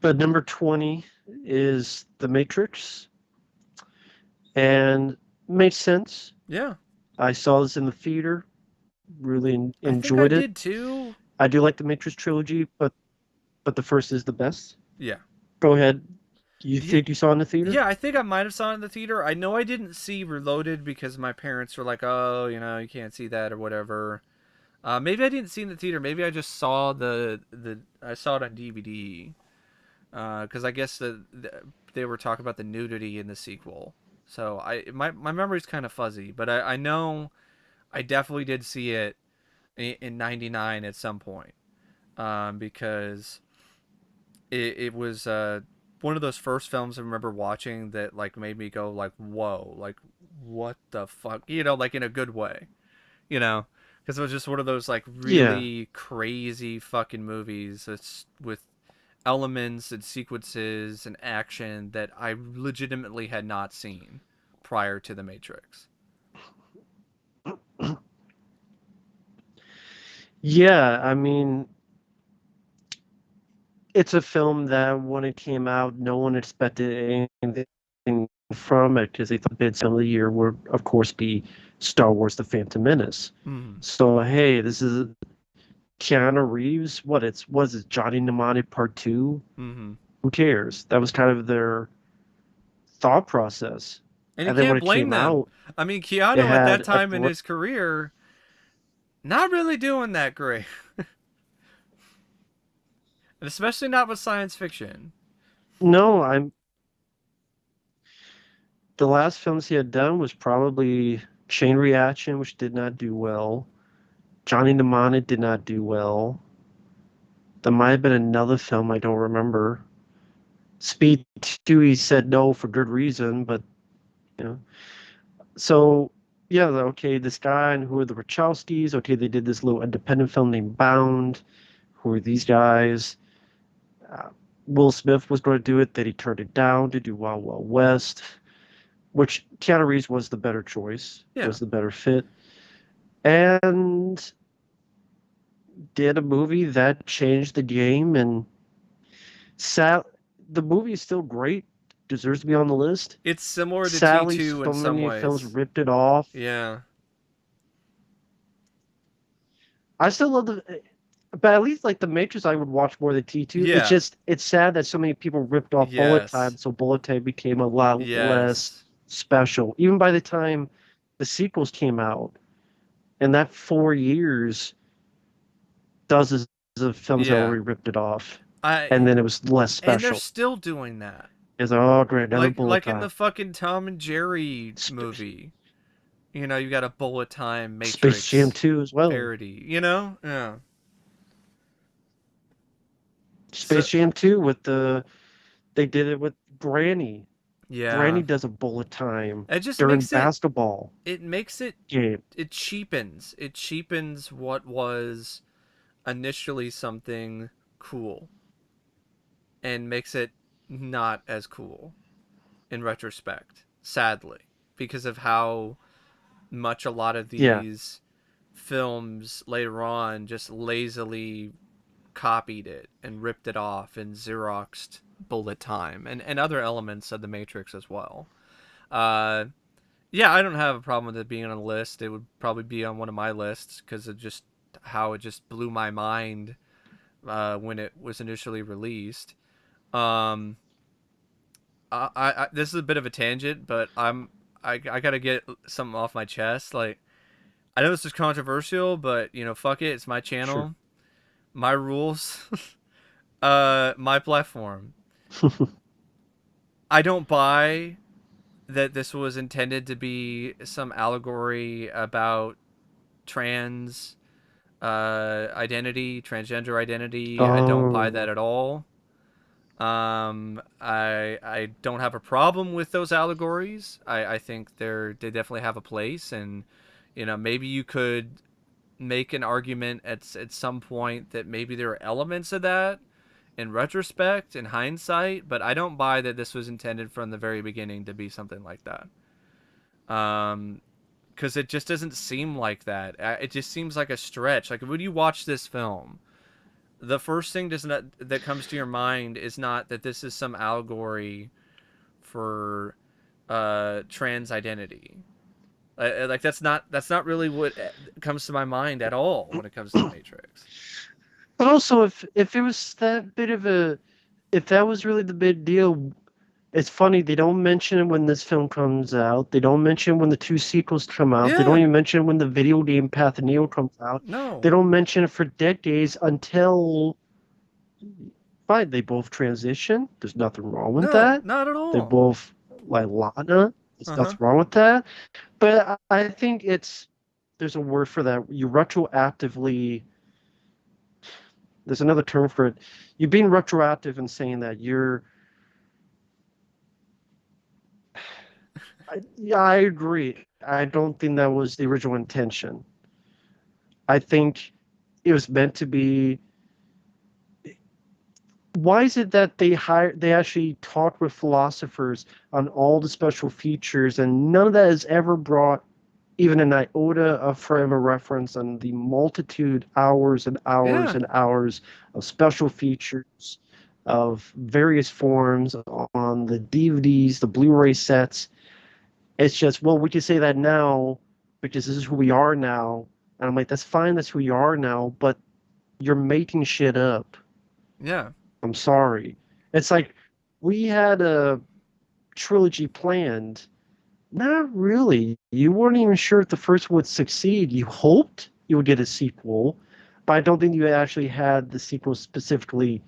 But number 20 is The Matrix, and makes sense. Yeah, I saw this in the theater, really I think I enjoyed it. did too. I do like the Matrix trilogy, but the first is the best. Yeah. Go ahead. You Yeah, think you saw it in the theater? yeah, I think I might have saw it in the theater. I know I didn't see Reloaded because my parents were like, "Oh, you can't see that or whatever." Maybe I didn't see it in the theater. Maybe I just saw the I saw it on DVD. Because I guess they were talking about the nudity in the sequel. So my memory's kind of fuzzy, but I know I definitely did see it in '99 at some point. Because it was one of those first films I remember watching that like made me go like, whoa, like what the fuck, like in a good way, you know, because it was just one of those like Yeah. really crazy fucking movies that's with elements and sequences and action that I legitimately had not seen prior to The Matrix. Yeah, I mean, it's a film that when it came out, no one expected anything from it because they thought the big film of the year would, of course, be Star Wars: The Phantom Menace. Mm. So, hey, this is Keanu Reeves. What is it, Johnny Mnemonic Part 2? Mm-hmm. Who cares? That was kind of their thought process. And you And then when can't it blame came them. out, I mean, it Keanu at that had a time in his career, not really doing that great, and especially not with science fiction. no, I'm the last films he had done was probably Chain Reaction, which did not do well. Johnny Mnemonic did not do well. There might have been another film I don't remember. Speed 2, he said no for good reason, but you know. So yeah, okay, this guy and who are the Wachowskis? Okay, they did this little independent film named Bound. Who are these guys? Uh, Will Smith was going to do it, then he turned it down to do Wild Wild West, which Keanu Reeves was the better choice, Yeah, was the better fit, and did a movie that changed the game. And sad, the movie is still great, deserves to be on the list. it's similar to Sadly, T2 so in some many films ways. ripped it off. Yeah, I still love but at least like the Matrix, I would watch more than T2. yeah, It's sad that so many people ripped off Bullet yes, Time, so Bullet Time became a lot less yes. special. Even by the time the sequels came out, and that 4 years, dozens of films had Yeah, already ripped it off, and I then it was less and they're special. still doing that. It's like, oh great, another Bullet Like in the Time. fucking Tom and Jerry Sp- movie. You got a bullet time Space Jam Matrix 2 as well. parody, Yeah. So Space Jam 2 with they did it with Granny. yeah. Granny does a bullet time It just during makes basketball it makes it game. it cheapens. It cheapens what was initially something cool and makes it not as cool in retrospect, sadly, because of how much a lot of Yeah, these films later on just lazily copied it and ripped it off and Xeroxed bullet time and other elements of the Matrix as well. Uh, yeah, I don't have a problem with it being on a list. It would probably be on one of my lists because of just how it just blew my mind when it was initially released. Um, this is a bit of a tangent, but I gotta get something off my chest. Like I know this is controversial, but fuck it, it's my sure. channel, my rules, my platform. I don't buy that this was intended to be some allegory about trans identity, transgender identity. I don't buy that Oh, at all. I don't have a problem with those allegories. I think they definitely have a place, and maybe you could make an argument at some point that maybe there are elements of that in retrospect, in hindsight, but I don't buy that this was intended from the very beginning to be something like that. Because it just doesn't seem like that. It just seems like a stretch. Like when you watch this film, the first thing does not that comes to your mind is not that this is some allegory for trans identity. Like that's not really what comes to my mind at all when it comes to the Matrix. But also, if it was that bit of a, if that was really the big deal, it's funny they don't mention it when this film comes out. They don't mention when the two sequels come out. They don't Yeah, even mention when the video game Path of Neo comes out. They no, don't mention it for decades until fine. They both transition. There's nothing wrong with no, that. not at They all. both like Lana. There's Uh huh. nothing wrong with that. But I think it's there's a word for that. You retroactively there's another term for it. You're being retroactive in saying that yeah, I agree. I don't think that was the original intention. I think it was meant to be. Why is it that they actually talked with philosophers on all the special features and none of that is ever brought even an iota of frame of reference on the multitude hours and hours Yeah, and hours of special features of various forms on the DVDs, the Blu-ray sets. It's just, well, we can say that now because this is who we are now. And I'm like, that's fine, that's who we are now, but you're making shit up. yeah. I'm sorry. It's like we had a trilogy planned. Not really. You weren't even sure if the first would succeed. You hoped you would get a sequel, but I don't think you actually had the sequel specifically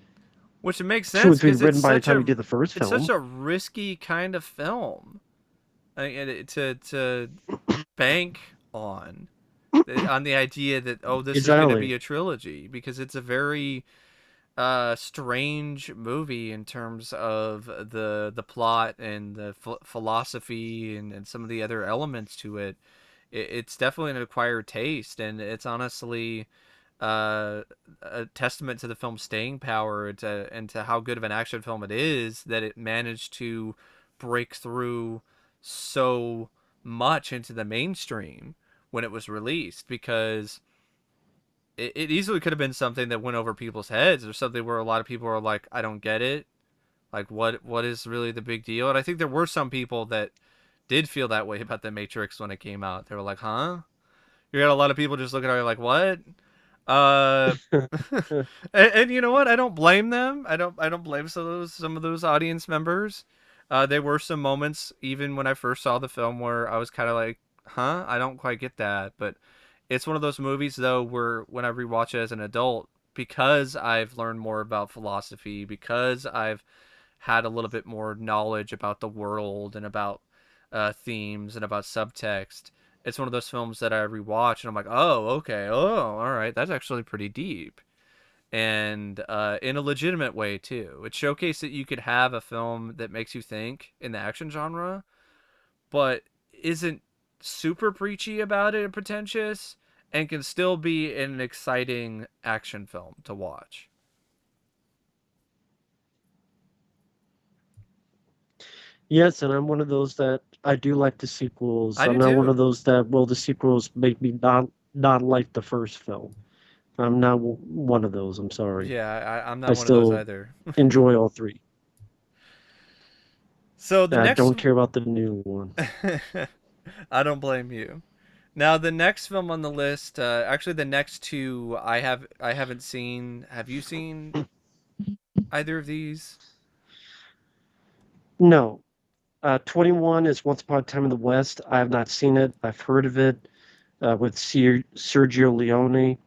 Which makes two or sense three because written by the time you did the first it's such film. a risky kind of film to bank on the idea that, oh, this is going to be Exactly. a trilogy, because it's a very strange movie in terms of the plot and the philosophy and some of the other elements to it. It's definitely an acquired taste, and it's honestly uh, a testament to the film's staying power, and to how good of an action film it is, that it managed to break through so much into the mainstream when it was released, because it easily could have been something that went over people's heads, or something where a lot of people are like, I don't get it. Like, what is really the big deal? And I think there were some people that did feel that way about the Matrix when it came out. They were like, huh? You got a lot of people just looking at you like, what? Uh, and you know what? I don't blame them. I don't blame some of those audience members. There were some moments even when I first saw the film where I was kind of like, huh? I don't quite get that. But it's one of those movies though where when I rewatch it as an adult, because I've learned more about philosophy, because I've had a little bit more knowledge about the world and about themes and about subtext, it's one of those films that I rewatch and I'm like, oh, okay, oh, all right, that's actually pretty deep, and in a legitimate way too. It showcased that you could have a film that makes you think in the action genre, but isn't super preachy about it and pretentious, and can still be an exciting action film to watch. Yes, and I'm one of those that I do like the sequels. I do I'm not one of too. those that, well, the sequels make me not like the first film. I'm not one of those. I'm sorry. Yeah, I'm I not one of those still either. enjoy all three. So the I next, don't care about the new one. I don't blame you. Now the next film on the list, actually the next two I haven't seen. Have you seen either of these? No. 21 is Once Upon a Time in the West. I have not seen it. I've heard of it with Sergio Leone.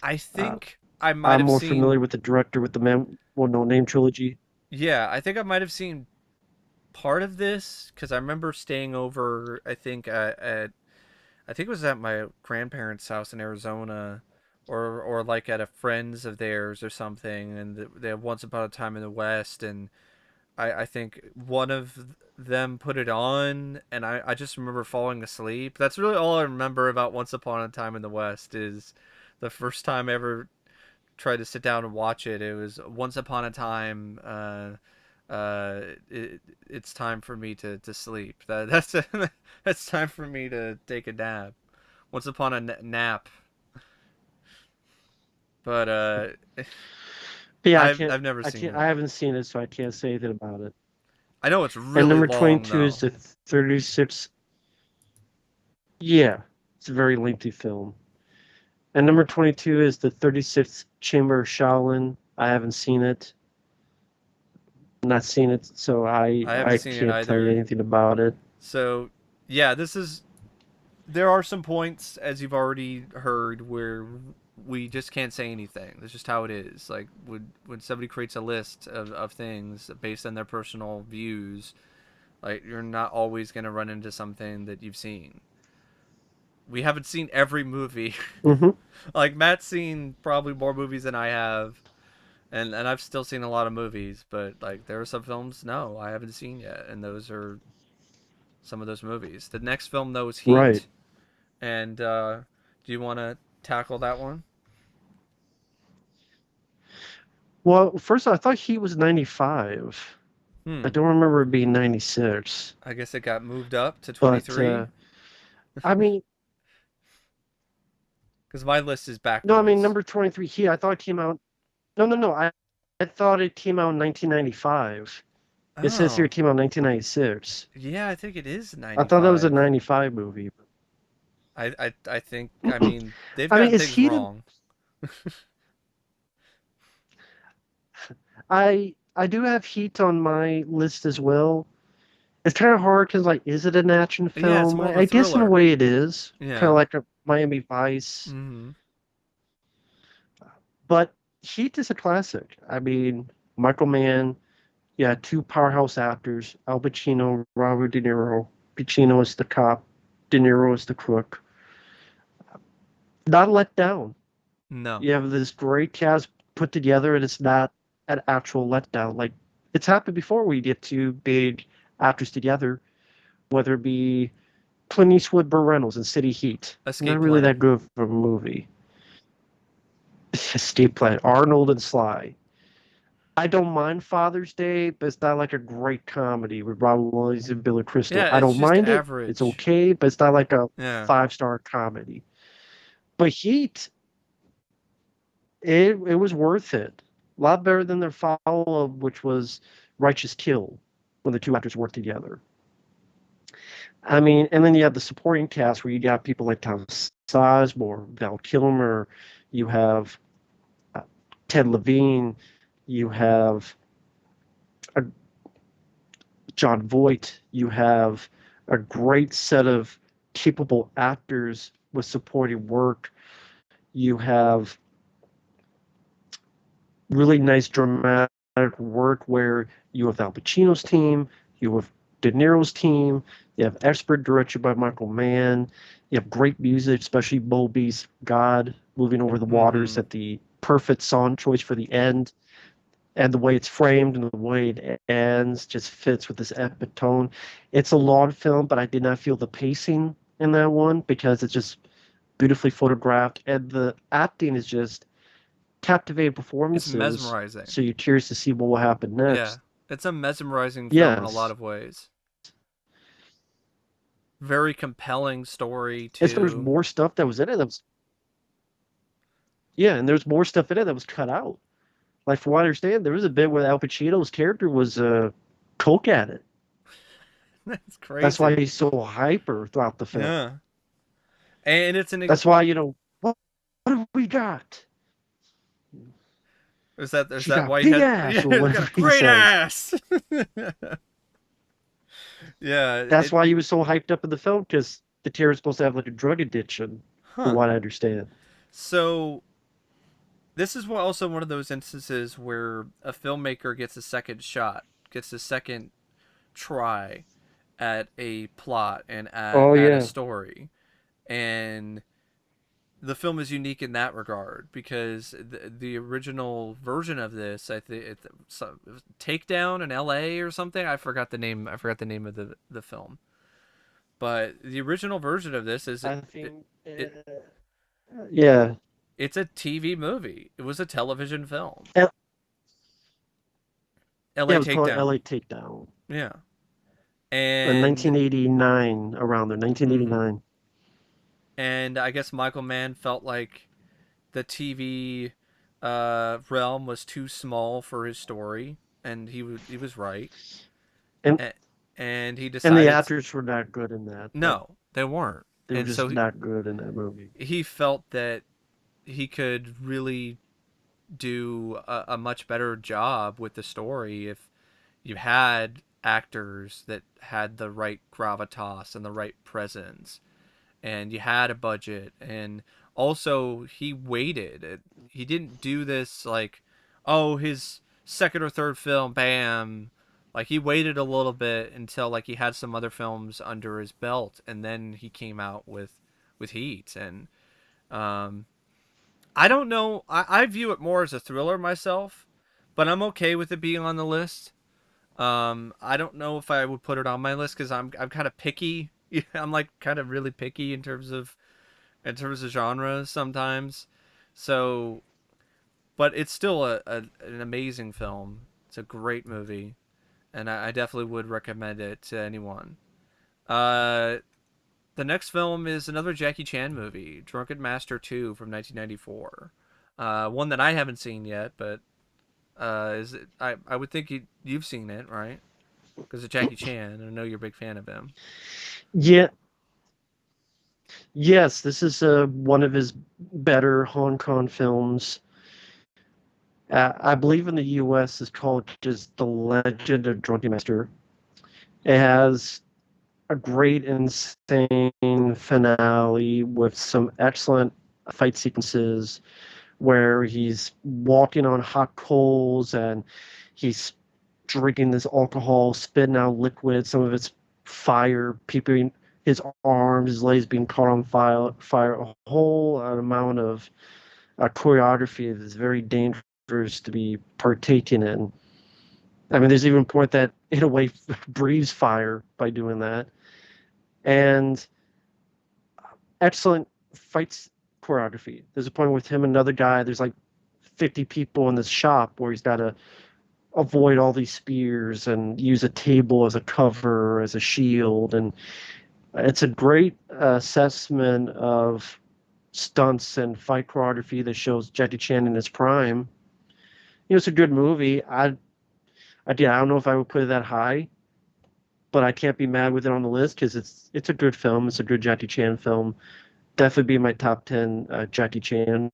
I Uh, think I might I'm have more seen. familiar with the director with the Man Well No Name trilogy. Yeah, I think I might have seen part of this because I remember staying over. I think I think it was at my grandparents' house in Arizona, or like at a friend's of theirs or something, and they had Once Upon a Time in the West, and I think one of them put it on, and I just remember falling asleep. That's really all I remember about Once Upon a Time in the West, is the first time I ever tried to sit down and watch it. It was Once Upon a Time. It's time for me to sleep. That's time for me to take a nap. Once upon a nap. But Yeah, I've never seen it. I haven't seen it, so I can't say anything about it. I know it's And really number long 22 though. is the 36. Yeah, it's a very lengthy film. And number 22 is the 36th Chamber of Shaolin. I haven't seen it. Not seen it, so I haven't I seen it can't tell you either. anything about it. So yeah, this is there are some points, as you've already heard, where we just can't say anything. That's just how it is. Like when somebody creates a list of things based on their personal views, like you're not always gonna run into something that you've seen. We haven't seen every movie. Hmm. Like Matt's seen probably more movies than I have, and I've still seen a lot of movies. But like there are some films no I haven't seen yet, and those are some of those movies. The next film though is Right. Heat, and do you want to tackle that one? Well, first I thought he was 95. I Hmm. don't remember it being 96. I guess it got moved up to But 23 I mean, because my list is no, I mean backwards. number 23 he I thought it came out. No, no, no. I thought it came out in 1995. It says here Oh, it came out in 1996. yeah, I think it is I thought that was a 95. 95 movie. I think I mean they've I mean, gotten is things he the wrong. I do have Heat on my list as well. It's kind of hard because, like, is it an action Yeah, it's film? more of a I guess in a thriller. way it is, kind of Yeah. like a Miami Vice. Mm-hmm. But Heat is a classic. I mean, Michael Mann, yeah, two powerhouse actors, Al Pacino, Robert De Niro. Pacino is the cop, De Niro is the crook. Not let down. No. You have this great cast put together, and it's not an actual letdown. Like, it's happened before we get two big actors together, whether it be Clint Eastwood, Burt Reynolds, and City Heat. Not Escape really that Plan. good of a movie. Escape Plan, Arnold and Sly. I don't mind Father's Day, but it's not like a great comedy with Robin Williams and Billy Crystal. Yeah, I it's don't just mind it. It's average. okay, but it's not like a Yeah. five-star comedy. But Heat, it was worth it. A lot better than their follow-up, which was Righteous Kill, when the two actors worked together. I mean, and then you have the supporting cast where you got people like Tom Sizemore, Val Kilmer, you have uh, Ted Levine, you have uh, John Voight, you have a great set of capable actors with supporting work. You have really nice dramatic work where you have Al Pacino's team, you have De Niro's team, you have expert direction by Michael Mann, you have great music, especially Bowlby's God moving over the waters Mm-hmm. at the perfect song choice for the end. And the way it's framed and the way it ends just fits with this epic tone. It's a long film, but I did not feel the pacing in that one because it's just beautifully photographed and the acting is just captivating It's performances, mesmerizing. so you're curious to see what will happen Yeah. next. It's a mesmerizing film in a lot Yes. of ways. Very compelling story If there was too. more stuff that was in it that was yeah, and there's more stuff in it that was cut out. Like from what I understand, there was a bit where Al Pacino's character was coke at it. That's That's why crazy. he's so hyper throughout the film. Yeah. And it's That's why, what have we got? is She that got why he big has ass yeah, or he's got a whatever he great says. ass. Yeah, That's it why he was so hyped up in the film because the terror's supposed to have like a drug addiction, from huh. what I understand. So this is also one of those instances where a filmmaker gets a second shot, gets a second try at a plot and Oh at a yeah. story. And the film is unique in that regard because the original version of this, I think, it was Takedown in L.A. or something. I forgot the name. I forgot the name of the film. But the original version of this is I think it yeah. it's a TV movie. It was a television film. L- yeah, L.A. it was called Takedown. LA Takedown. Yeah, In and 1989, around there, mm-hmm. 1989. And I guess Michael Mann felt like the TV realm was too small for his story, and he was right. And A- and he and the decided actors were not good in that. no, they weren't. They were And just so not good in that movie. he felt that he could really do a much better job with the story if you had actors that had the right gravitas and the right presence, and you had a budget. And also he waited. He didn't do this like, oh, his second or third film, bam. Like, he waited a little bit until like he had some other films under his belt, and then he came out with Heat. And um I don't know. I view it more as a thriller myself, but I'm okay with it being on the list. I don't know if I would put it on my list because I'm kind of picky. I'm like kind of really picky in terms of genres sometimes. So, but it's still an amazing film. It's a great movie, and I definitely would recommend it to anyone. Uh, the next film is another Jackie Chan movie, Drunken Master Ii from 1994. One that I haven't seen yet, but is it, I would think you've seen it, right? Because of Jackie Chan, and I know you're a big fan of him. Yeah, yes, this is one of his better Hong Kong films. I believe in the U.S. it's called just The Legend of Drunken Master. It has a great, insane finale with some excellent fight sequences where he's walking on hot coals and he's drinking this alcohol, spitting out liquid. Some of it's fire, people, his arms, his legs being caught on fire. A whole amount of choreography that is very dangerous to be partaking in. I mean, there's even a point that, in a way, breathes fire by doing that. And excellent fights choreography. There's a point with him and another guy. There's like 50 people in this shop where he's got to avoid all these spears and use a table as a cover, as a shield. And it's a great assessment of stunts and fight choreography that shows Jackie Chan in his prime. It's a good movie. I don't know if I would put it that high, but I can't be mad with it on the list because it's a good film. It's a good Jackie Chan film. Definitely be in my top 10 Jackie Chan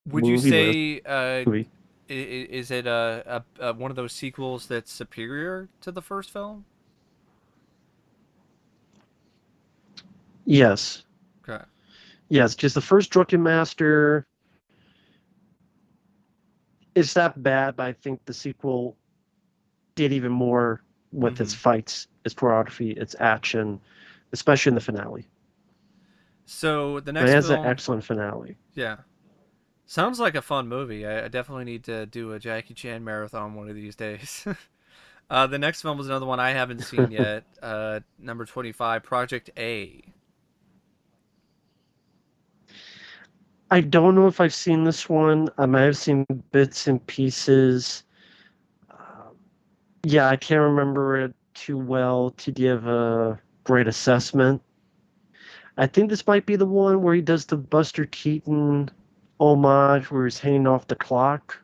Would you movie list. say Movie. is it one of those sequels that's superior to the first film? Yes. Okay. Yes, because the first Drunken Master is that bad, but I think the sequel did even more with its Mm-hmm. fights, its choreography, its action, especially in the finale. So the But it next has an film, excellent finale. yeah, sounds like a fun movie. I definitely need to do a Jackie Chan marathon one of these days. The next film is another one I haven't seen yet. Number 25, Project A. I don't know if I've seen this one. I might have seen bits and pieces. Uh, yeah, I can't remember it too well to give a great assessment. I think this might be the one where he does the Buster Keaton homage where he's hanging off the clock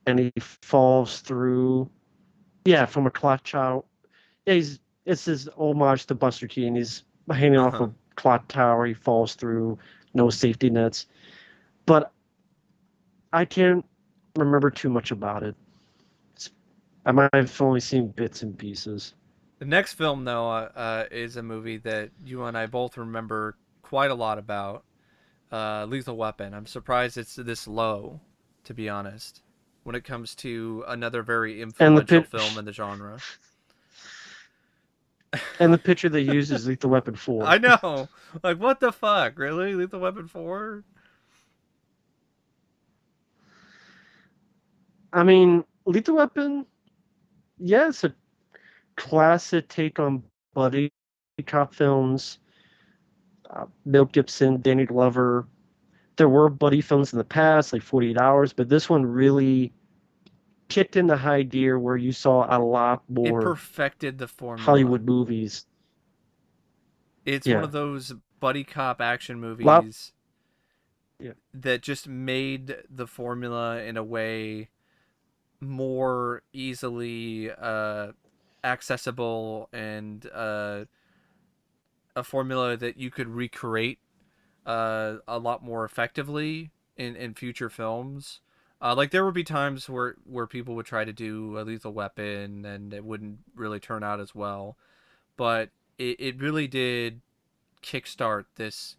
and he falls through. Yeah, from a clock tower. Yeah, it's his homage to Buster Keaton. He's hanging Uh off huh. a clock tower. He falls through, no safety nets. But I can't remember too much about it. I might have only seen bits and pieces. The next film, though, is a movie that you and I both remember quite a lot about. Lethal Weapon. I'm surprised it's this low, to be honest, when it comes to another very And the influential film pitch in the genre. and the picture they use is Lethal Weapon 4. I know. Like, what the fuck? Really? Lethal Weapon 4? I mean, Lethal Weapon, yeah, it's a classic take on buddy cop films. Mel Gibson, Danny Glover. There were buddy films in the past, like 48 Hours, but this one really kicked into high gear where you saw a lot It more perfected the formula. Hollywood movies. It's one Yeah, of those buddy cop action a lot. movies Yeah. that just made the formula in a way more easily accessible, and a formula that you could recreate a lot more effectively in future films. Like there would be times where people would try to do a Lethal Weapon and it wouldn't really turn out as well, but it really did kickstart this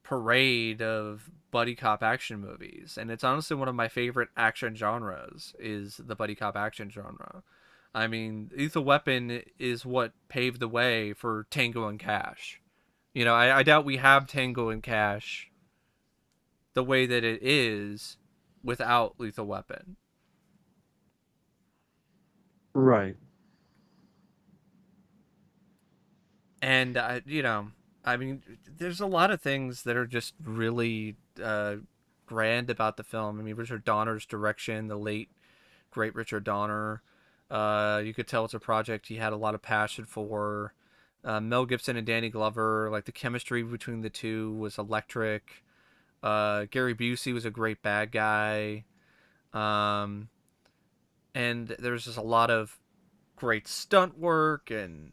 parade of buddy cop action movies, and it's honestly one of my favorite action genres is the buddy cop action genre. I mean, Lethal Weapon is what paved the way for Tango and Cash. You know, I doubt we have Tango and Cash the way that it is without Lethal Weapon. Right. And you know, I mean, there's a lot of things that are just really grand about the film. I mean, Richard Donner's direction, the late great Richard Donner. You could tell it's a project he had a lot of passion for. Mel Gibson and Danny Glover, like the chemistry between the two was electric. Gary Busey was a great bad guy. Um, and there's just a lot of great stunt work and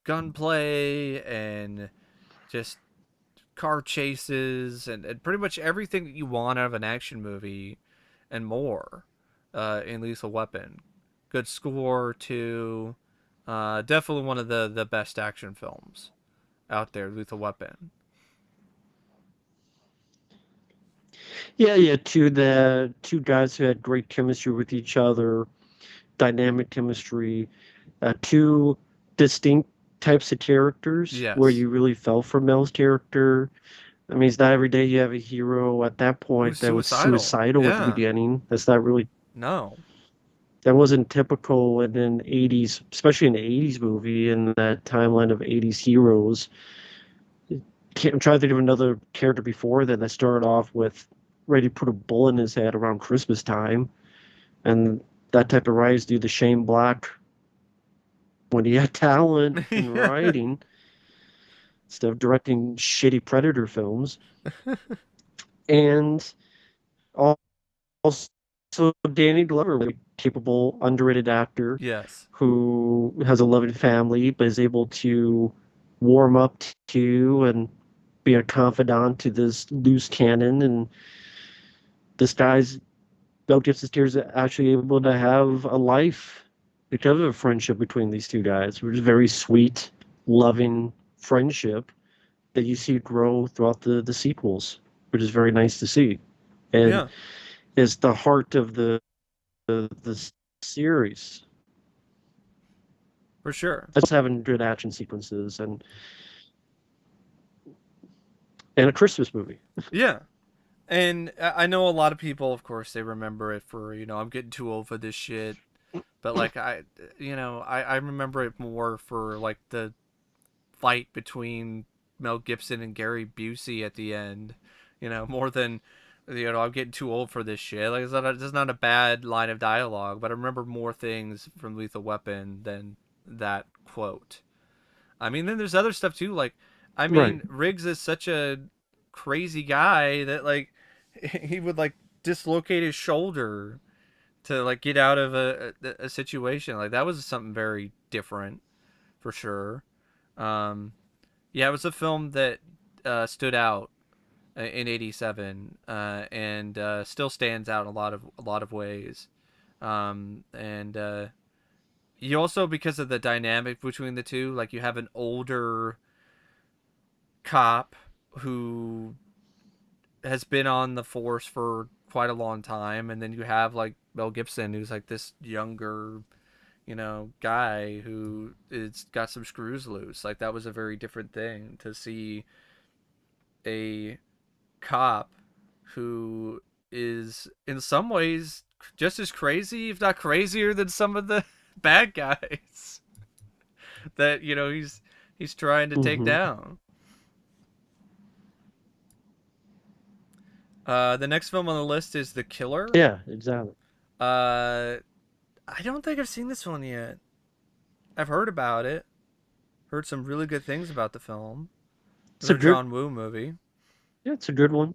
gunplay and just car chases and pretty much everything that you want out of an action movie and more in Lethal Weapon. Good score too. Definitely one of the best action films out there, Lethal Weapon. Yeah, yeah. Two guys who had great chemistry with each other, dynamic chemistry. Two distinct types of characters where Yes. you really fell for Mel's character. I mean, it's not every day you have a hero at that Who's point that was suicidal? suicidal at the Yeah. beginning. That's not really No. that wasn't typical in an 80s, especially an 80s movie in that timeline of 80s heroes. I'm trying to think of another character before that started off with ready to put a bullet in his head around Christmas time, and that type of rise due to Shane Black when he had talent in writing instead of directing shitty Predator films, and also Danny Glover, a capable, underrated actor Yes. who has a loving family but is able to warm up to and be a confidant to this loose cannon. And this guy's Mel Gibson's tears actually able to have a life because of a friendship between these two guys, which is very sweet, loving friendship that you see grow throughout the sequels, which is very nice to see. And Yeah, is the heart of the series. for sure. Just having good action sequences and a Christmas movie. Yeah. And I know a lot of people, of course, they remember it for, you know, I'm getting too old for this shit. But like I remember it more for like the fight between Mel Gibson and Gary Busey at the end. You know, more than, you know, I'm getting too old for this shit. Like it's not a bad line of dialogue, but I remember more things from Lethal Weapon than that quote. I mean, then there's other stuff too. Like, I Right. mean, Riggs is such a crazy guy that like he would like dislocate his shoulder to like get out of a situation. Like that was something very different for sure. Um, yeah, it was a film that stood out in '87 and still stands out in a lot of ways. And you also, because of the dynamic between the two, like you have an older cop who has been on the force for quite a long time, and then you have like Mel Gibson, who's like this younger, you know, guy who is got some screws loose. Like that was a very different thing to see a cop who is in some ways just as crazy, if not crazier, than some of the bad guys that you know he's trying to take Hmm. down. The next film on the list is The Killer. Yeah, exactly. Uh, I don't think I've seen this one yet. I've heard about it. Heard some really good things about the film. It's a Another good, John Woo movie. yeah, it's a good one.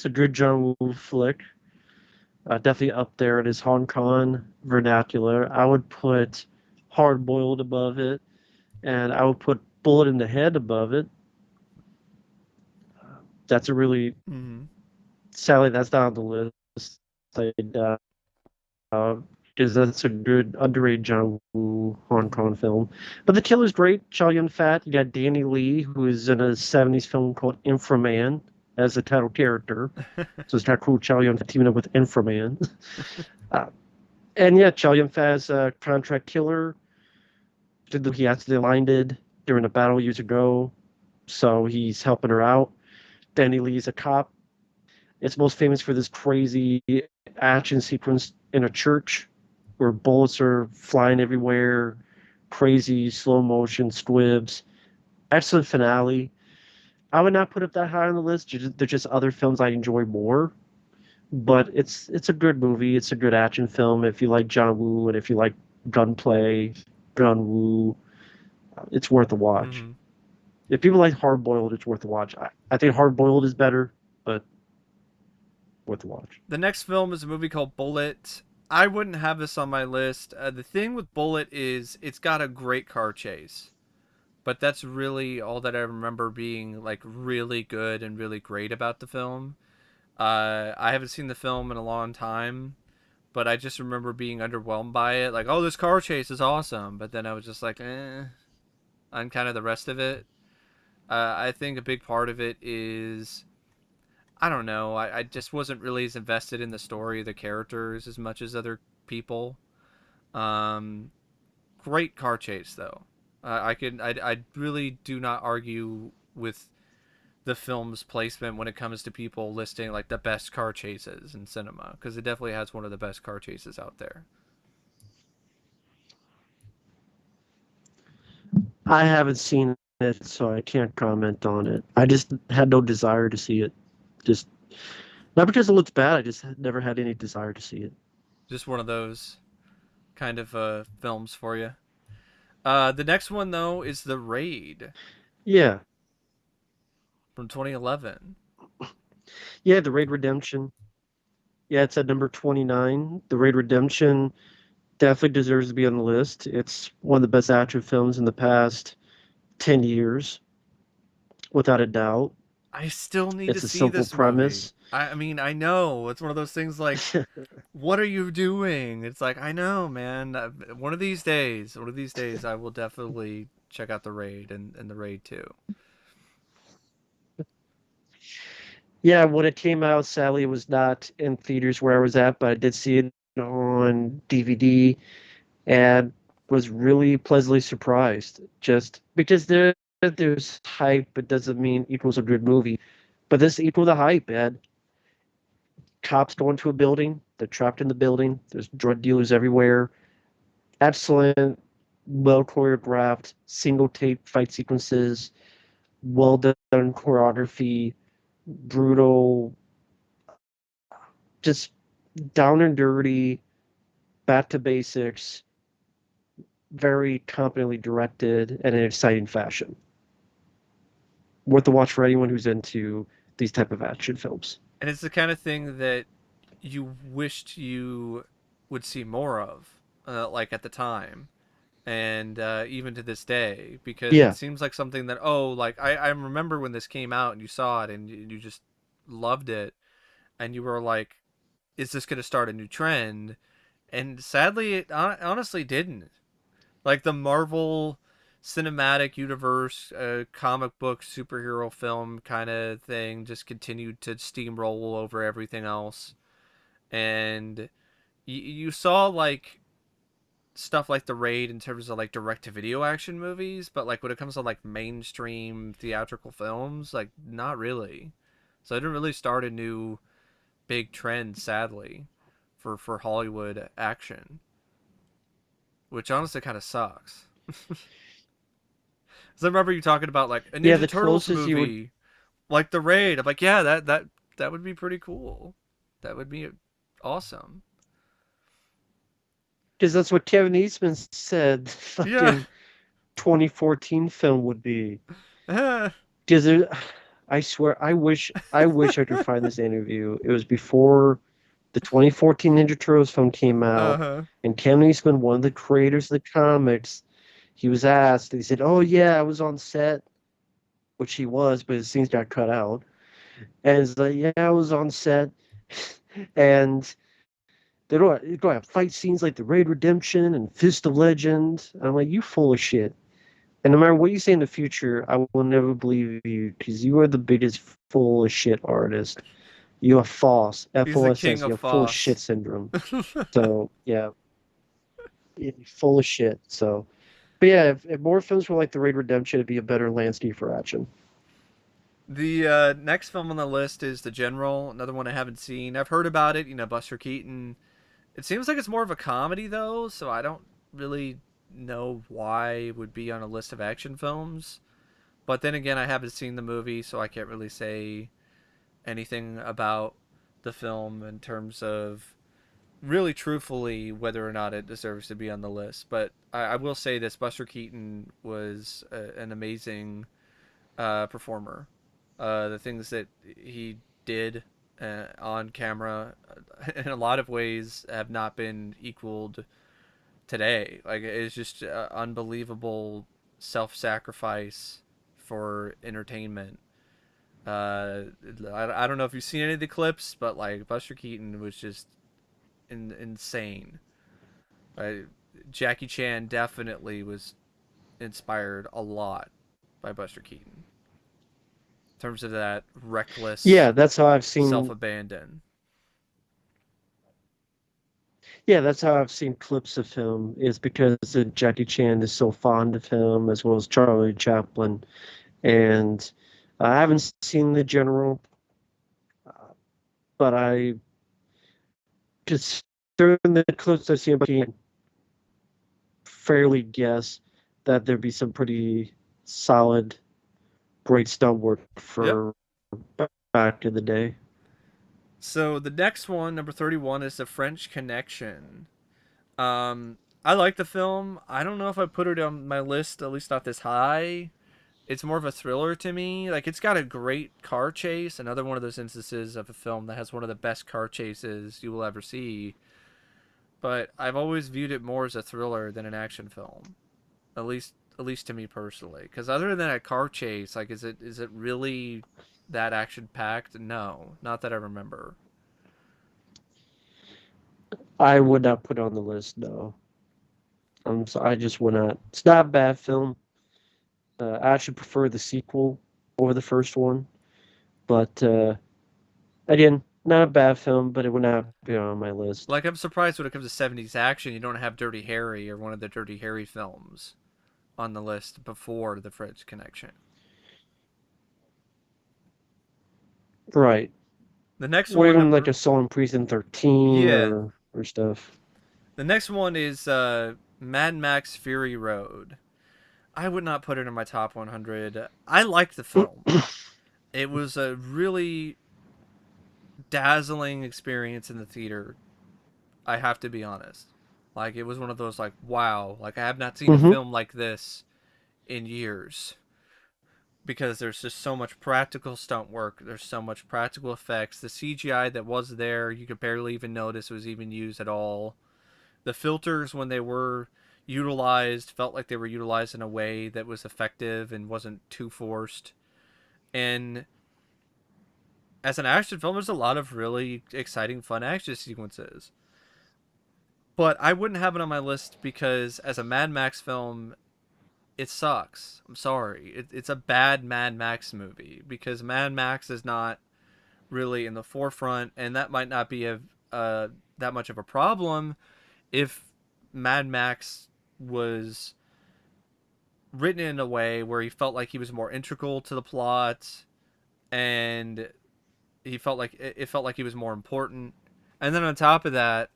It's a good John Woo flick. Definitely up there in his Hong Kong vernacular. I would put Hard Boiled above it, and I would put Bullet in the Head above it. That's a really Mm-hmm. sadly that's not on the list. I'd, because that's a good underrated John Woo Hong Mm-hmm. Kong film. But The Killer's great. Chow Yun Fat. You got Danny Lee, who is in a '70s film called Inframan as the title character. So it's kind of cool. Chow Yun Fat teaming up with Inframan. Uh, and yeah, Chow Yun Fat is a contract killer. He accidentally blinded during a battle years ago, so he's helping her out. Danny Lee's a cop. It's most famous for this crazy action sequence in a church where bullets are flying everywhere, crazy slow motion squibs. Excellent finale. I would not put it that high on the list. There's just other films I enjoy more, but it's a good movie. It's a good action film. If you like John Woo and if you like gunplay, John Woo, it's worth a watch. Mm-hmm. If people like Hard Boiled, it's worth a watch. I think Hard Boiled is better, but worth a watch. The next film is a movie called Bullet. I wouldn't have this on my list. The thing with Bullet is it's got a great car chase, but that's really all that I remember being like really good and really great about the film. I haven't seen the film in a long time, but I just remember being underwhelmed by it. Like, oh, this car chase is awesome, but then I was just like, on kind of the rest of it. I think a big part of it is I don't know. I just wasn't really as invested in the story of the characters as much as other people. Um, Great car chase though. I really do not argue with the film's placement when it comes to people listing like the best car chases in cinema because it definitely has one of the best car chases out there. I haven't seen it, so I can't comment on it. I just had no desire to see it. Just not because it looks bad. I just never had any desire to see it. Just one of those kind of films for you. The next one though is The Raid Yeah, from 2011. yeah. The Raid Redemption. Yeah, it's at number 29. The Raid Redemption definitely deserves to be on the list. It's one of the best action films in the past 10 years, without a doubt. I still need to It's a see simple this movie. premise. I mean, I know it's one of those things like, what are you doing? It's like I know, man. One of these days, I will definitely check out the raid and the raid too. Yeah, when it came out, sadly, it was not in theaters where I was at, but I did see it on DVD and was really pleasantly surprised. Just because there's hype, it doesn't mean equals a good movie. But this equal the hype, man. Cops go into a building, they're trapped in the building, there's drug dealers everywhere. Excellent, well choreographed, single tape fight sequences, well done choreography, brutal, just down and dirty, back to basics, very competently directed and in an exciting fashion. Worth the watch for anyone who's into these type of action films. And it's the kind of thing that you wished you would see more of, like at the time, and even to this day, because it Yeah, seems like something that like I remember when this came out and you saw it and you just loved it, and you were like, is this going to start a new trend? And sadly, it honestly didn't. Like the Marvel cinematic universe, comic book superhero film kind of thing, just continued to steamroll over everything else. And you saw like stuff like The Raid in terms of like direct to video action movies, but like when it comes to like mainstream theatrical films, like not really. So it didn't really start a new big trend, sadly, for Hollywood action, which honestly kind of sucks. Because I remember you talking about like a yeah. Ninja The Turtles closest you would, movie, like The Raid. I'm like, yeah, that would be pretty cool. That would be awesome. because that's what Kevin Eastman said. Yeah. Fucking 2014 film would be. Because I swear, I wish I could find this interview. It was before the 2014 Ninja Turtles film came out, Uh-huh. and Kevin Eastman, one of the creators of the comics, he was asked, he said, "Oh yeah, I was on set," which he was, but his scenes got cut out. And it's like, "Yeah, I was on set," and they don't have fight scenes like the Raid Redemption and Fist of Legend. And I'm like, "You full of shit." And no matter what you say in the future, I will never believe you because you are the biggest full of shit artist. You are false. He's the king FOSS. You of have full of shit Foss. syndrome. So yeah, you're full of shit. So, but yeah, if more films were like The Raid Redemption, it'd be a better landscape for action. The next film on the list is The General, another one I haven't seen. I've heard about it, Buster Keaton. It seems like it's more of a comedy, though, so I don't really know why it would be on a list of action films. But then again, I haven't seen the movie, so I can't really say anything about the film in terms of really truthfully whether or not it deserves to be on the list. But I will say this: Buster Keaton was an amazing performer. The things that he did on camera, in a lot of ways, have not been equaled today. Like it's just unbelievable self-sacrifice for entertainment. I don't know if you've seen any of the clips, but like Buster Keaton was just insane. Uh, Jackie Chan definitely was inspired a lot by Buster Keaton in terms of that reckless Yeah, that's how I've self seen. abandon. Yeah, that's how I've seen clips of him. Is because Jackie Chan is so fond of him, as well as Charlie Chaplin. And I haven't seen The General, but I just during the clips I've seen, but I can fairly guess that there'd be some pretty solid, great stunt work Yep. for back in the day. So the next one, number 31, is The French Connection. I like the film. I don't know if I put it on my list, at least not this high. It's more of a thriller to me. Like it's got a great car chase. Another one of those instances of a film that has one of the best car chases you will ever see. But I've always viewed it more as a thriller than an action film. At least to me personally. Because other than a car chase, like is it really that action packed? No, not that I remember. I would not put it on the list, no. I just would not. It's not a bad film. I actually prefer the sequel over the first one, but again, not a bad film, but it would not be on my list. Like I'm surprised when it comes to 70s action, you don't have Dirty Harry or one of the Dirty Harry films on the list before The French Connection. Right. The next Or one, even like number a Soul in Prison 13 yeah, or stuff. the next one is Mad Max Fury Road. I would not put it in my top 100. I liked the film. It was a really dazzling experience in the theater. I have to be honest. Like it was one of those like wow, like I have not seen a Hmm. film like this in years because there's just so much practical stunt work. There's so much practical effects. The CGI that was there, you could barely even notice was even used at all. The filters, when they were utilized, felt like they were utilized in a way that was effective and wasn't too forced. And as an action film, there's a lot of really exciting, fun action sequences. But I wouldn't have it on my list because as a Mad Max film, it sucks. I'm sorry. It's a bad Mad Max movie because Mad Max is not really in the forefront, and that might not be that much of a problem if Mad Max was written in a way where he felt like he was more integral to the plot and he felt like it felt like he was more important. And then on top of that,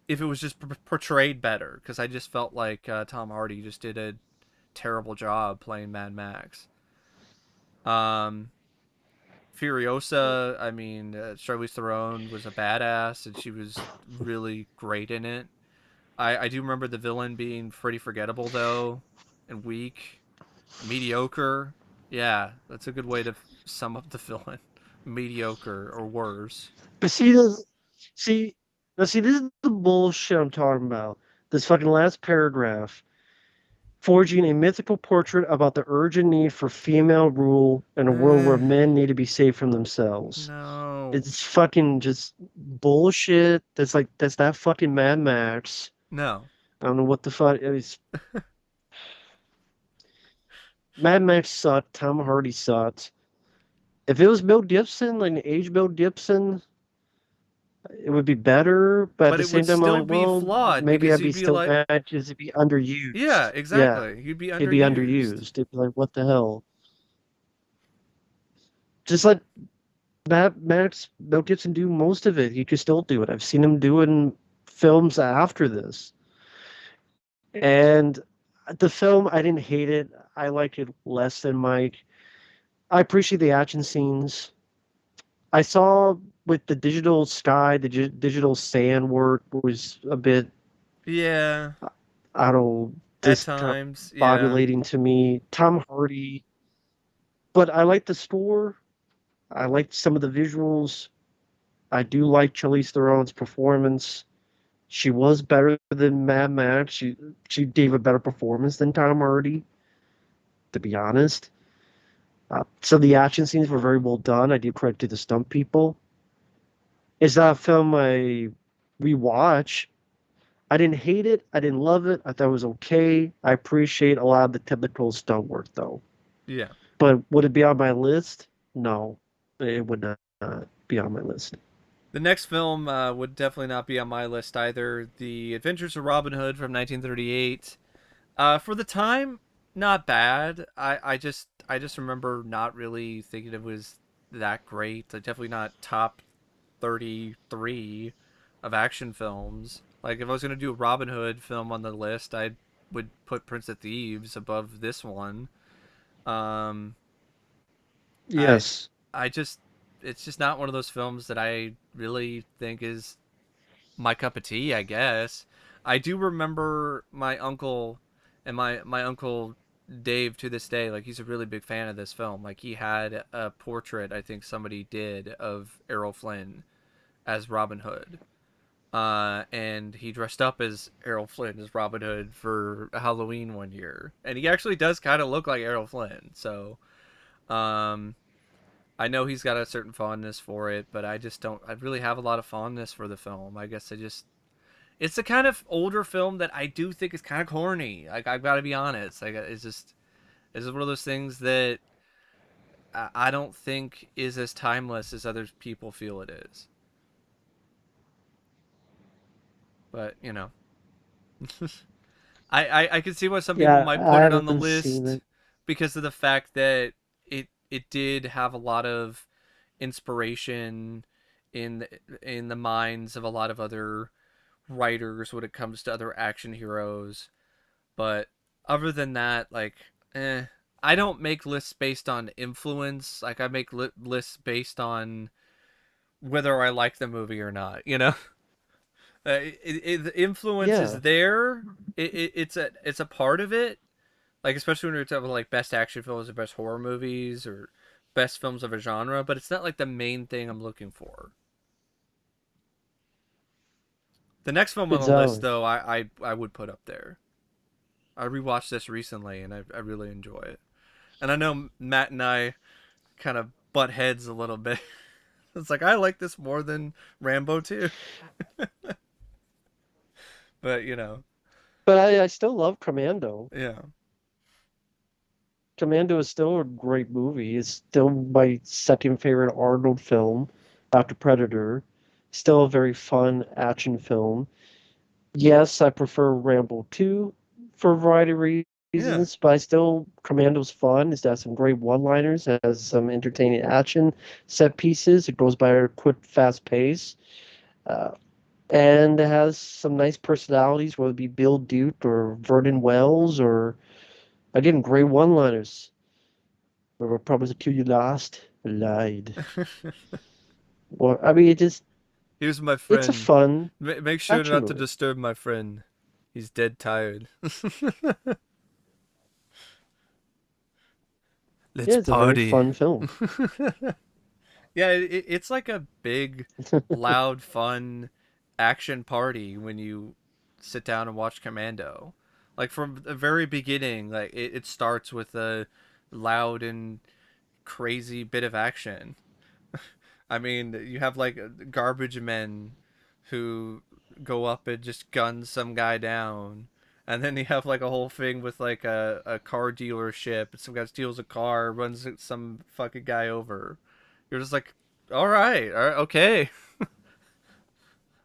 if it was just portrayed better, because I just felt like Tom Hardy just did a terrible job playing Mad Max. Um, Furiosa, I mean, Charlize Theron was a badass, and she was really great in it. I do remember the villain being pretty forgettable though, and weak, mediocre. Yeah, that's a good way to sum up the villain. Mediocre or worse. But see, this, see, now see, this is the bullshit I'm talking about. This fucking last paragraph, forging a mythical portrait about the urgent need for female rule in a world where men need to be saved from themselves. No. It's fucking just bullshit. That's that fucking Mad Max. No. I don't know what the fuck. Mad Max sucked. Tom Hardy sucked. If it was Mel Gibson, like an age Mel Gibson, it would be better. But at But the it would same time, I'm still like, be well, flawed maybe because I'd be he'd be still like, mad because it'd be yeah, underused. Yeah, exactly. He'd be he'd be underused. underused. It'd be like, what the hell? Just let Max Mel Gibson do most of it. He could still do it. I've seen him do it in films after this. And the film, I didn't hate it. I liked it less than Mike. I appreciate the action scenes. I saw with the digital sky, the digital sand work was a bit, Yeah. I don't know, At times, yeah. discombobulating to me. Tom Hardy, but I like the score. I like some of the visuals. I do like Charlize Theron's performance. She was better than Mad Max. She gave a better performance than Tom Hardy, to be honest. So the action scenes were very well done. I give credit to the stunt people. Is that a film I rewatch? I didn't hate it. I didn't love it. I thought it was okay. I appreciate a lot of the technical stunt work, though. Yeah. But would it be on my list? No, it would not be on my list. The next film would definitely not be on my list either. The Adventures of Robin Hood from 1938. For the time, not bad. I just remember not really thinking it was that great. Definitely not top 33 of action films. Like if I was gonna do a Robin Hood film on the list, I would put Prince of Thieves above this one. Um, I Yes. I just it's just not one of those films that I really think is my cup of tea, I guess. I do remember my uncle and my uncle Dave to this day, like he's a really big fan of this film. Like he had a portrait I think somebody did of Errol Flynn as Robin Hood. And he dressed up as Errol Flynn as Robin Hood for Halloween one year. And he actually does kind of look like Errol Flynn. So, um, I know he's got a certain fondness for it, but I just don't. I really have a lot of fondness for the film. I guess it's the kind of older film that I do think is kind of corny. Like I've got to be honest. Like it's just one of those things that I don't think is as timeless as other people feel it is. But I can see why some people Yeah, might I put it on the haven't seen list it. because of the fact that it did have a lot of inspiration in the minds of a lot of other writers when it comes to other action heroes. But other than that, like, I don't make lists based on influence. Like, I make lists based on whether I like the movie or not. The influence is Yeah, there. It's a part of it. Like especially when you're talking about like best action films or best horror movies or best films of a genre, but it's not like the main thing I'm looking for. The next film on the list, exactly. though, I would put up there. I rewatched this recently and I really enjoy it. And I know Matt and I kind of butt heads a little bit. It's like I like this more than Rambo too, but But I still love Commando. yeah, Commando is still a great movie. It's still my second favorite Arnold film after Predator. Still a very fun action film. Yes, I prefer Rambo 2 for a variety of yeah. reasons, but I still Commando's fun. It's got some great one-liners, it has some entertaining action set pieces. It goes by a quick, fast pace. Uh, and it has some nice personalities, whether it be Bill Duke or Vernon Wells or again, great one-liners. Where I promised to kill you last, I lied. Or I mean, Here's my it's a friend. fun Make sure action not to movie. disturb my friend. He's dead tired. Let's Yeah, it's a very party. fun film. Yeah, it's like a big, loud, fun action party when you sit down and watch Commando. Like from the very beginning, like it starts with a loud and crazy bit of action. I mean, you have like garbage men who go up and just gun some guy down. And then you have like a whole thing with like a car dealership. Some guy steals a car, runs some fucking guy over. You're just like, all right, okay,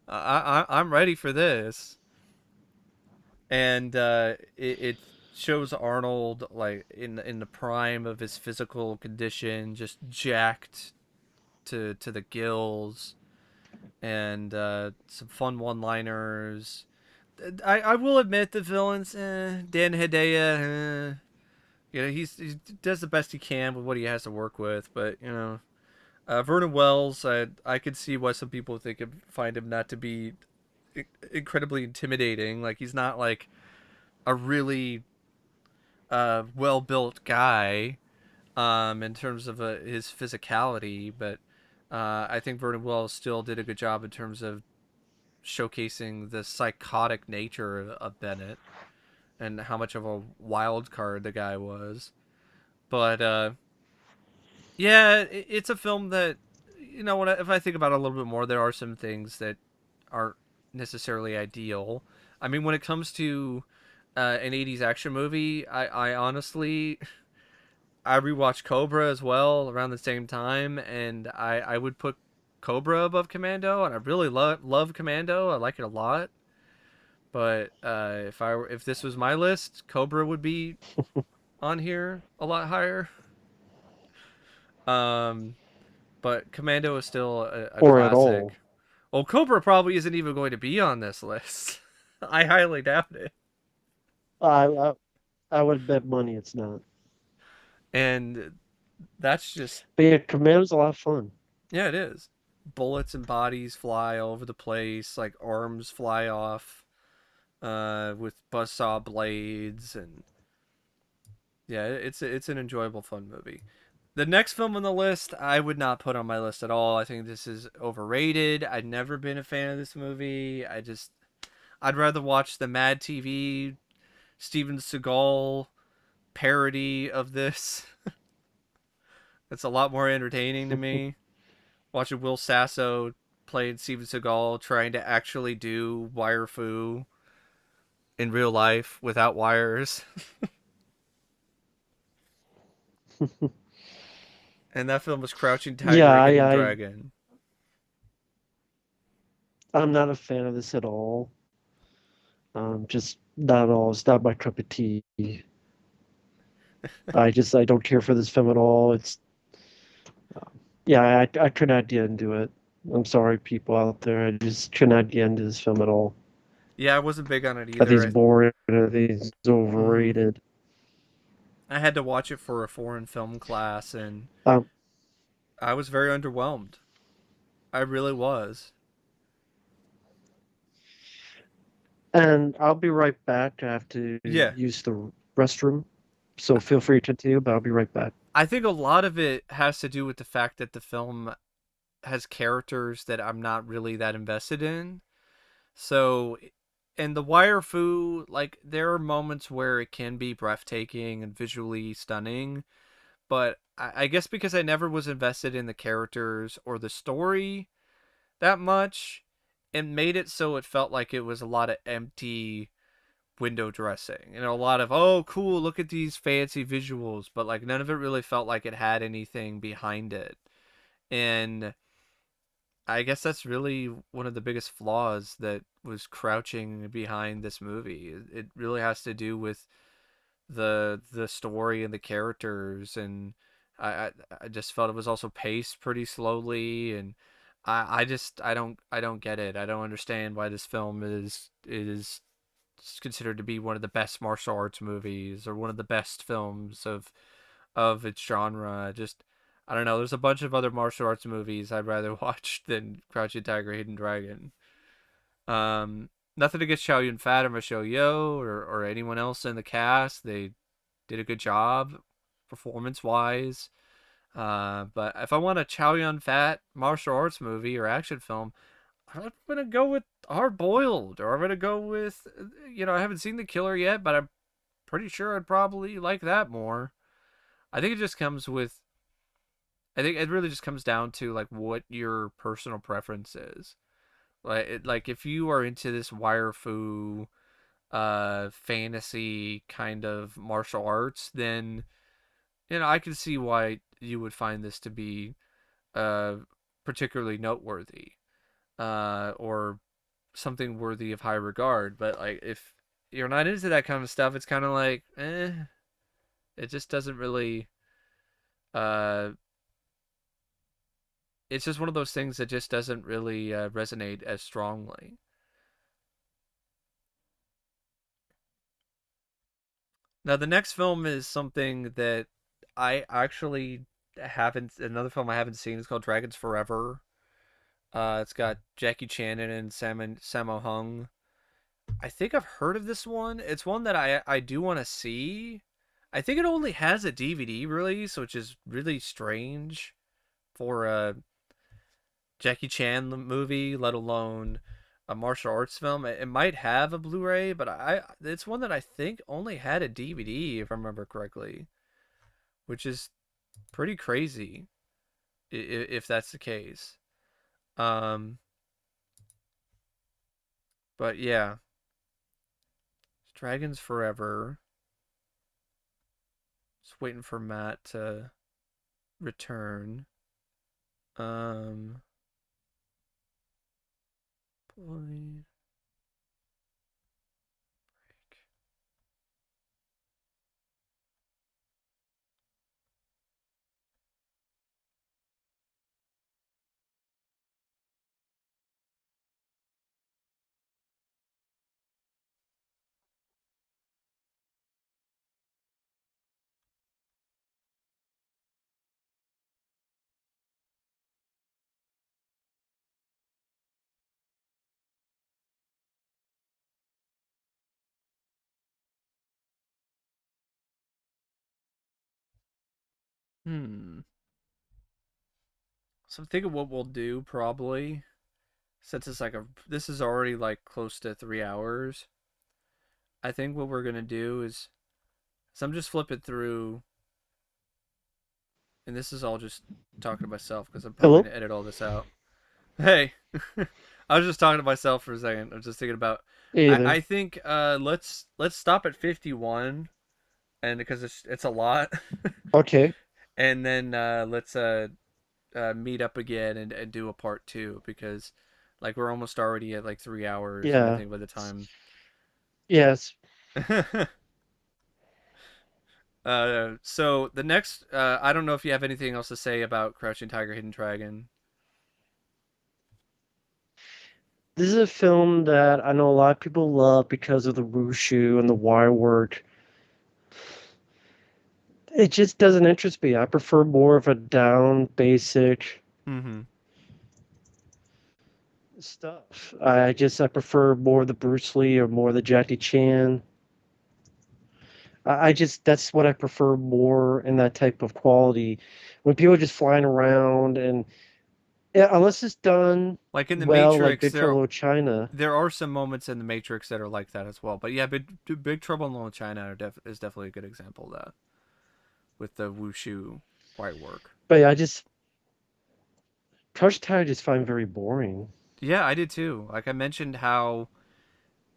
I'm ready for this. And it shows Arnold like in the prime of his physical condition, just jacked to the gills, and some fun one-liners. I will admit the villains, Dan Hedaya, he does the best he can with what he has to work with, but Vernon Wells, I could see why some people find him not to be incredibly intimidating. Like he's not like a really well built guy in terms of his physicality, but I think Vernon Wells still did a good job in terms of showcasing the psychotic nature of Bennett and how much of a wild card the guy was. But yeah, it's a film that if I think about it a little bit more, there are some things that aren't necessarily ideal. I mean, when it comes to an '80s action movie, I honestly I rewatched Cobra as well around the same time, and I would put Cobra above Commando, and I really love Commando. I like it a lot. But if this was my list, Cobra would be on here a lot higher. Um, but Commando is still a Or at all. classic. Well, Cobra probably isn't even going to be on this list. I highly doubt it. I, I I would bet money it's not. And that's just But yeah, Commando's a lot of fun. yeah, it is. Bullets and bodies fly all over the place, like arms fly off with buzzsaw blades, and yeah, it's an enjoyable, fun movie. The next film on the list, I would not put on my list at all. I think this is overrated. I've never been a fan of this movie. I'd rather watch the Mad TV Steven Seagal parody of this. It's a lot more entertaining to me. Watching Will Sasso playing Steven Seagal trying to actually do wire fu in real life without wires. And that film was Crouching Yeah, Tiger, Hidden Dragon. I'm not a fan of this at all. Just not at all. It's not my cup of tea. I don't care for this film at all. Yeah, I could not get into it. I'm sorry, people out there. I just could not get into this film at all. Yeah, I wasn't big on it I think either. it's boring. I think it's Mhm. overrated. I had to watch it for a foreign film class, and Um, I was very underwhelmed. I really was. and I'll be right back. I have to Yeah. use the restroom, so feel free to continue, but I'll be right back. I think a lot of it has to do with the fact that the film has characters that I'm not really that invested in. So, and the wire fu, like, there are moments where it can be breathtaking and visually stunning, but I guess because I never was invested in the characters or the story that much, it made it so it felt like it was a lot of empty window dressing. A lot of, oh, cool, look at these fancy visuals, but like none of it really felt like it had anything behind it. And I guess that's really one of the biggest flaws that was crouching behind this movie. It really has to do with the story and the characters, and I just felt it was also paced pretty slowly, and I don't get it. I don't understand why this film is considered to be one of the best martial arts movies or one of the best films of its genre. Just I don't know. There's a bunch of other martial arts movies I'd rather watch than Crouching Tiger, Hidden Dragon. Nothing against Chow Yun Fat or Michelle Yeoh or anyone else in the cast. They did a good job. performance wise. But if I want a Chow Yun Fat martial arts movie or action film, I'm gonna go with Hard Boiled, or I'm gonna go with, I haven't seen The Killer yet, but I'm pretty sure I'd probably like that more. I think it just comes with, I think it really just comes down to like what your personal preference is. Like if you are into this wire fu, fantasy kind of martial arts, then I can see why you would find this to be uh particularly noteworthy, or something worthy of high regard. But like if you're not into that kind of stuff, it's kind of like, it just doesn't really. Uh, it's just one of those things that just doesn't really resonate as strongly. Now the next film is something that I actually haven't. Another film I haven't seen is called Dragons Forever. It's got Jackie Chan in it and Sammo Hung. I think I've heard of this one. It's one that I do want to see. I think it only has a DVD release, which is really strange for a Jackie Chan movie, let alone a martial arts film. It might have a Blu-ray, but it's one that I think only had a DVD, if I remember correctly, which is pretty crazy if that's the case. Um, but yeah, Dragons Forever. Just waiting for Matt to return. Um, boy. Hmm. So I'm thinking what we'll do probably, since this is already like close to 3 hours. I think what we're gonna do is, so I'm just flipping through, and this is all just talking to myself because I'm probably Hello? gonna edit all this out. Hey, I was just talking to myself for a second. I was just thinking about. Hey there. I think let's stop at 51, and because it's a lot, Okay. and then let's meet up again and do a part two, because like we're almost already at like 3 hours, and I Yeah. think by the time. Yes. So the next, I don't know if you have anything else to say about Crouching Tiger, Hidden Dragon. This is a film that I know a lot of people love because of the wushu and the wire work. It just doesn't interest me. I prefer more of a down, basic Mm-hmm. stuff. I prefer more of the Bruce Lee or more of the Jackie Chan. I just that's what I prefer more in that type of quality. When people are just flying around and yeah, unless it's done Like in the well, like Matrix, Big Trouble in China. there are some moments in the Matrix that are like that as well. But yeah, Big Trouble in Little China is definitely a good example of that, with the wushu white work. But yeah, I just Crouch Tiger I just find very boring. Yeah, I did too. Like I mentioned, how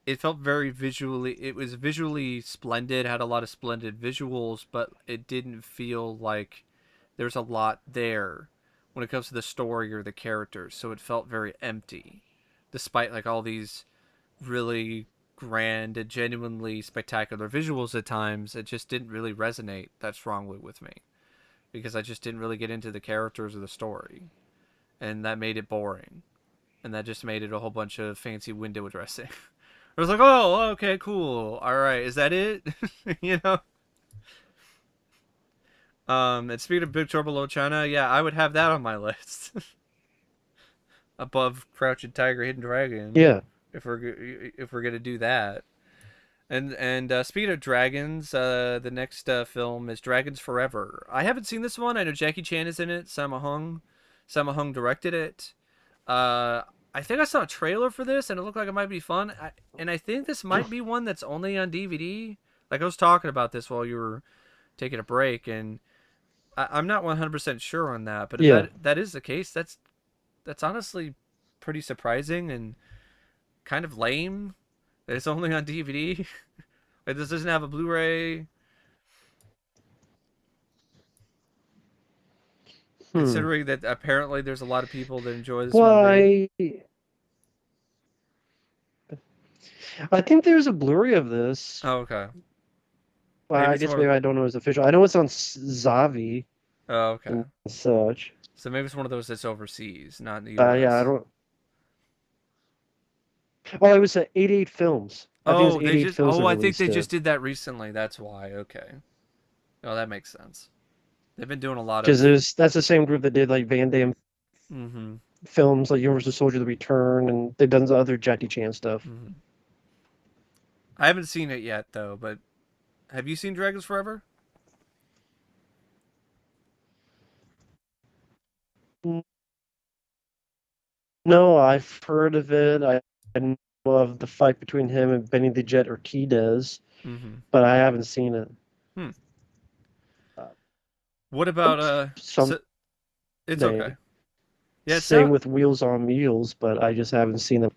it felt very visually. It was visually splendid, had a lot of splendid visuals, but it didn't feel like there's a lot there when it comes to the story or the characters. So it felt very empty, despite like all these really grand and genuinely spectacular visuals at times. It just didn't really resonate that strongly with me, because I just didn't really get into the characters or the story, and that made it boring, and that just made it a whole bunch of fancy window dressing. I was like, oh, okay, cool. All right, is that it? you know. And speaking of Big Trouble in Little China, yeah, I would have that on my list above Crouching Tiger, Hidden Dragon, Yeah. if we're gonna do that. And speaking of dragons, the next film is Dragons Forever. I haven't seen this one. I know Jackie Chan is in it. Sammo Hung directed it. Uh, I think I saw a trailer for this, and it looked like it might be fun. And I think this might be one that's only on DVD. Like I was talking about this while you were taking a break, and I'm not 100% sure on that. But if Yeah. that is the case, that's honestly pretty surprising and kind of lame that it's only on DVD. Like this doesn't have a Blu-ray. Hmm. Considering that apparently there's a lot of people that enjoy this movie. Why? I think there's a Blu-ray of this. Oh, okay. Well, Maybe I it's guess one of maybe the. I don't know it's official. I know it's on Zavi Oh, okay. and such. So maybe it's one of those that's overseas, not in the Yeah, I U.S. don't. Oh, it was 88 films. I think it was Oh, they 88 just. films that Oh, I think released they it. just did that recently. That's why. Okay. Oh, that makes sense. They've been doing a lot Because of. that's the same group that did like Van Damme Mm-hmm. films, like Universal Soldier: The Return, and they've done some other Jackie Chan stuff. Mm-hmm. I haven't seen it yet though, but have you seen Dragons Forever? No, I've heard of it. I know of the fight between him and Benny the Jet Urquidez, Mm-hmm. but I haven't seen it. Hmm. Uh, What about Someday. it's okay. Yeah, it Same sound. with Wheels on Wheels, but I just haven't seen it.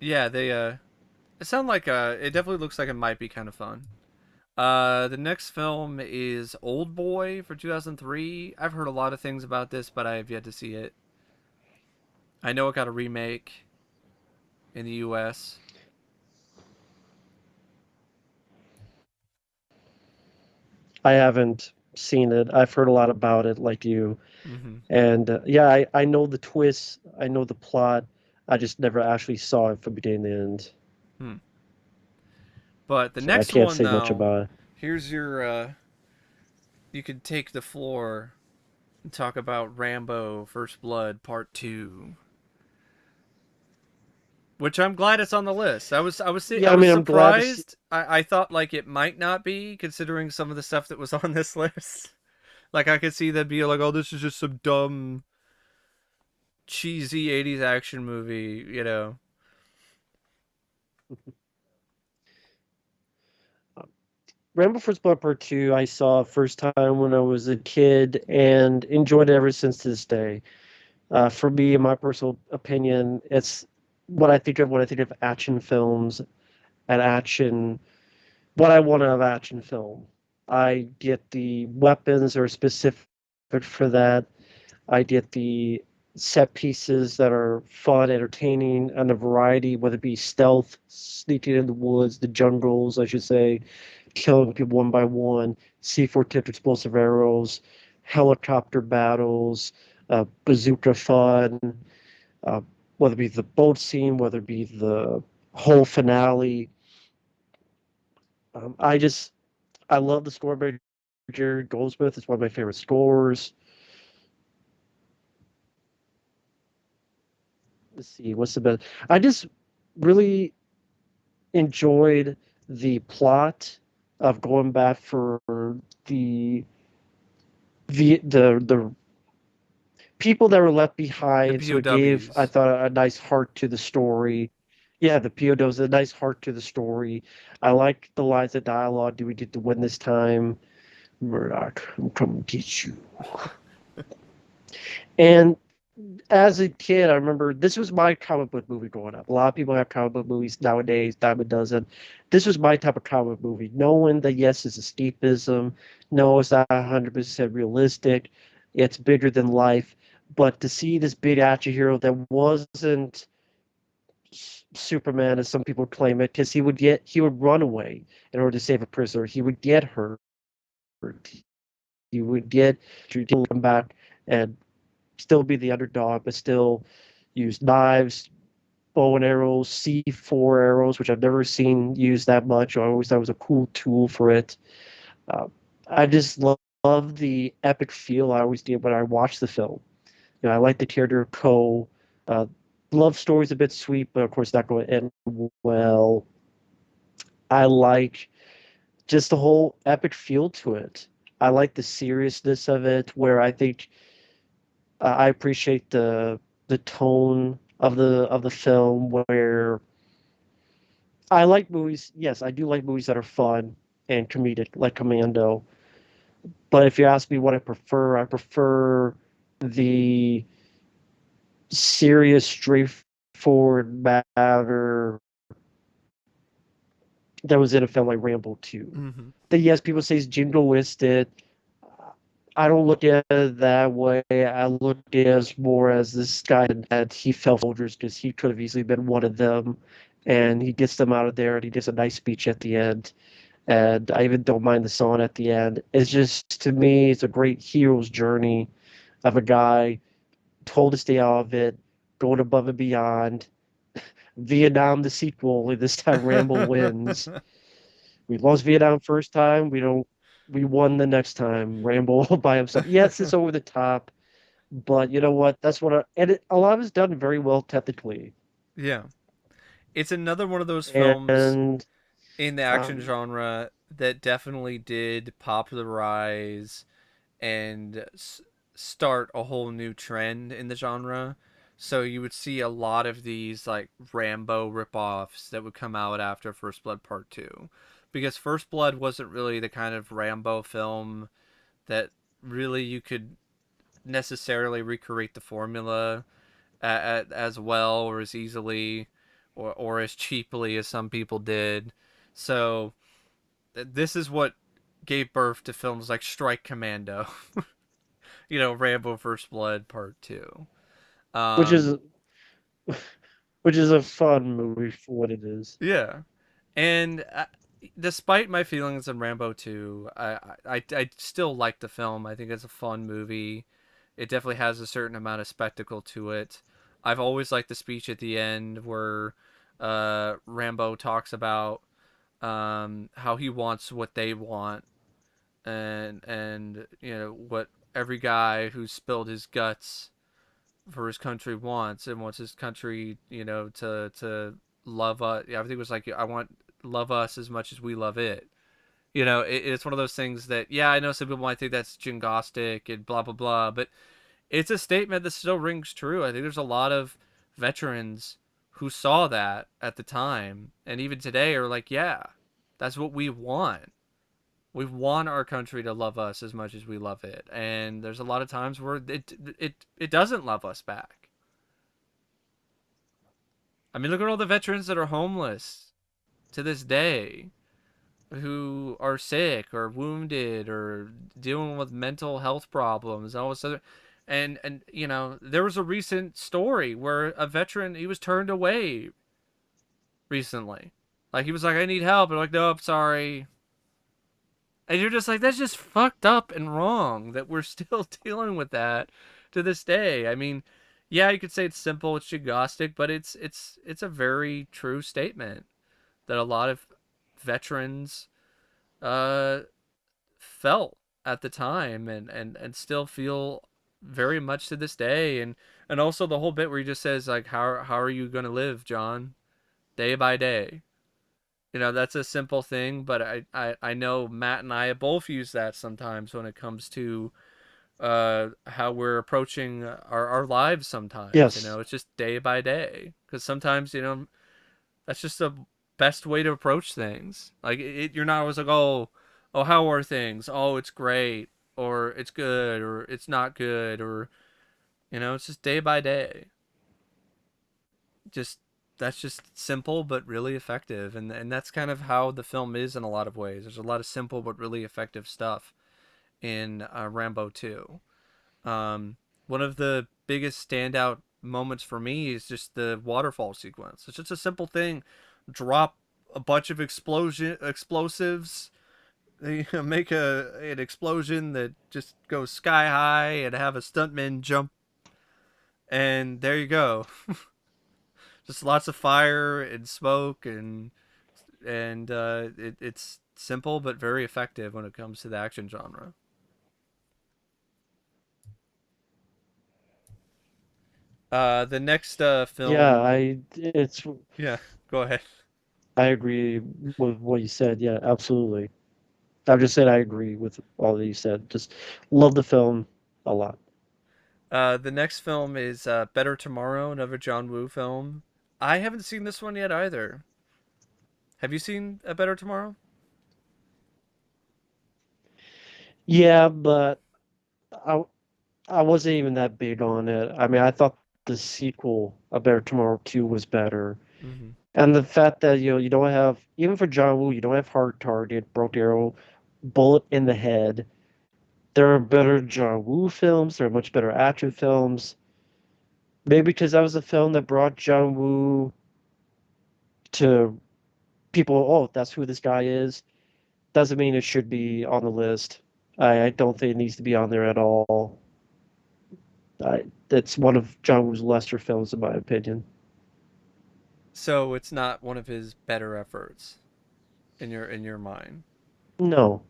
Yeah, they it sound like it definitely looks like it might be kind of fun. The next film is Old Boy for 2003. I've heard a lot of things about this, but I have yet to see it. I know it got a remake in the U.S. I haven't seen it. I've heard a lot about it, like you. Mm-hmm. And yeah, I know the twists. I know the plot. I just never actually saw it from beginning to end. Hmm. But the So I next can't one, say much though, about it. here's your. You can take the floor and talk about Rambo: First Blood Part Two, which I'm glad it's on the list. I Yeah, I was mean, I'm glad to see. surprised. I thought like it might not be considering some of the stuff that was on this list. Like I could see that be like, oh, this is just some dumb cheesy 80s action movie, you know. Rambo First Blood Part 2, I saw first time when I was a kid and enjoyed it ever since to this day. For me, in my personal opinion, it's what I think of when I think of action films and action, what I want out of action film. I get the weapons that are specific for that. I get the set pieces that are fun, entertaining, and a variety, whether it be stealth, sneaking in the woods, the jungles, I should say, killing people one by one, C4 tipped explosive arrows, helicopter battles, bazooka fun, uh, whether it be the boat scene, whether it be the whole finale. I just, I love the score by Jared Goldsmith. It's one of my favorite scores. Let's see, what's the best? I just really enjoyed the plot of going back for the the people that were left The behind. So it gave, I POWs. thought, a nice heart to the story. Yeah, the POWs, a nice heart to the story. I like the lines of dialogue. Do we get to win this time? Murdoch, I'm coming to get you. And as a kid, I remember this was my comic book movie growing up. A lot of people have comic book movies nowadays, dime a dozen. This was my type of comic book movie, knowing that yes, it's escapism. No, it's not 100% realistic. It's bigger than life. But to see this big action hero that wasn't Superman, as some people claim it, because he would run away in order to save a prisoner. He would get hurt. He would get to come back and still be the underdog, but still use knives, bow and arrows, C4 arrows, which I've never seen used that much. I always thought it was a cool tool for it. Uh, I just love the epic feel I always did when I watched the film. You know, I like the character of Ko. Uh, love story's a bit sweet, but of course not going to end well. I like just the whole epic feel to it. I like the seriousness of it, where I think I appreciate the tone of the film, where I like movies. Yes, I do like movies that are fun and comedic, like Commando. But if you ask me what I prefer the serious, straightforward matter that was in a film like Rambo 2. Mm-hmm. That yes, people say it's jingoistic. I don't look at it that way. I look at it as more as this guy that he fell for soldiers because he could have easily been one of them. And he gets them out of there and he does a nice speech at the end. And I even don't mind the song at the end. It's just, to me, it's a great hero's journey of a guy told to stay out of it, going above and beyond. Vietnam, the sequel, only this time Rambo wins. We lost Vietnam first time. We won the next time. Rambo all by himself. Yes, it's over the top, but you know what? That's what a lot of it's done very well technically. Yeah, it's another one of those films And in the action um, genre that definitely did popularize and start a whole new trend in the genre. So you would see a lot of these like Rambo ripoffs that would come out after First Blood Part 2. Because First Blood wasn't really the kind of Rambo film that really you could necessarily recreate the formula as well or as easily or as cheaply as some people did. So this is what gave birth to films like Strike Commando, Rambo First Blood Part 2. which Um, is which is a fun movie for what it is. yeah. And despite my feelings on Rambo 2, I still like the film. I think it's a fun movie. It definitely has a certain amount of spectacle to it. I've always liked the speech at the end where Rambo talks about how he wants what they want, and what every guy who spilled his guts for his country wants, and wants his country to love us. I think it was like, I want love us as much as we love it. It's one of those things that, yeah, I know some people might think that's jingostic and blah blah blah, but it's a statement that still rings true. I think there's a lot of veterans who saw that at the time and even today are like, yeah, that's what we want. We want our country to love us as much as we love it. And there's a lot of times where it doesn't love us back. I mean, look at all the veterans that are homeless to this day, who are sick or wounded or dealing with mental health problems and all this other. And there was a recent story where a veteran, he was turned away recently. Like, he was like, I need help, and like, no, I'm sorry. And you're just like, that's just fucked up and wrong that we're still dealing with that to this day. I mean, yeah, you could say it's simple, it's agnostic, but it's a very true statement that a lot of veterans uh felt at the time, and still feel very much to this day. And also the whole bit where he just says, like, how are you going to live, John, day by day. That's a simple thing, but I know Matt and I both use that sometimes when it comes to how we're approaching our lives sometimes. Yes, It's just day by day, because sometimes that's just the best way to approach things. Like, you're not always like, oh, how are things? Oh, it's great, or it's good, or it's not good, or it's just day by day. Just That's just simple but really effective, and that's kind of how the film is in a lot of ways. There's a lot of simple but really effective stuff in Rambo 2. Um, One of the biggest standout moments for me is just the waterfall sequence. It's just a simple thing: drop a bunch of explosives, make an explosion that just goes sky high, and have a stuntman jump, and there you go. Just lots of fire and smoke, and it's simple but very effective when it comes to the action genre. The next yeah, film, I it's yeah, go ahead. I agree with what you said. Yeah, absolutely. I've just said I agree with all that you said. Just love the film a lot. The next film is Better Tomorrow, another John Woo film. I haven't seen this one yet either. Have you seen A Better Tomorrow? Yeah, but I I wasn't even that big on it. I mean, I thought the sequel, A Better Tomorrow 2, was better. Mm-hmm. And the fact that you don't have, even for John Woo, you don't have Hard Target, Broke Arrow, Bullet in the Head. There are better John Woo films. There are much better action films. Maybe because that was a film that brought John Woo to people. Oh, that's who this guy is. Doesn't mean it should be on the list. I don't think it needs to be on there at all. It's one of John Woo's lesser films, in my opinion. So it's not one of his better efforts in your mind. No,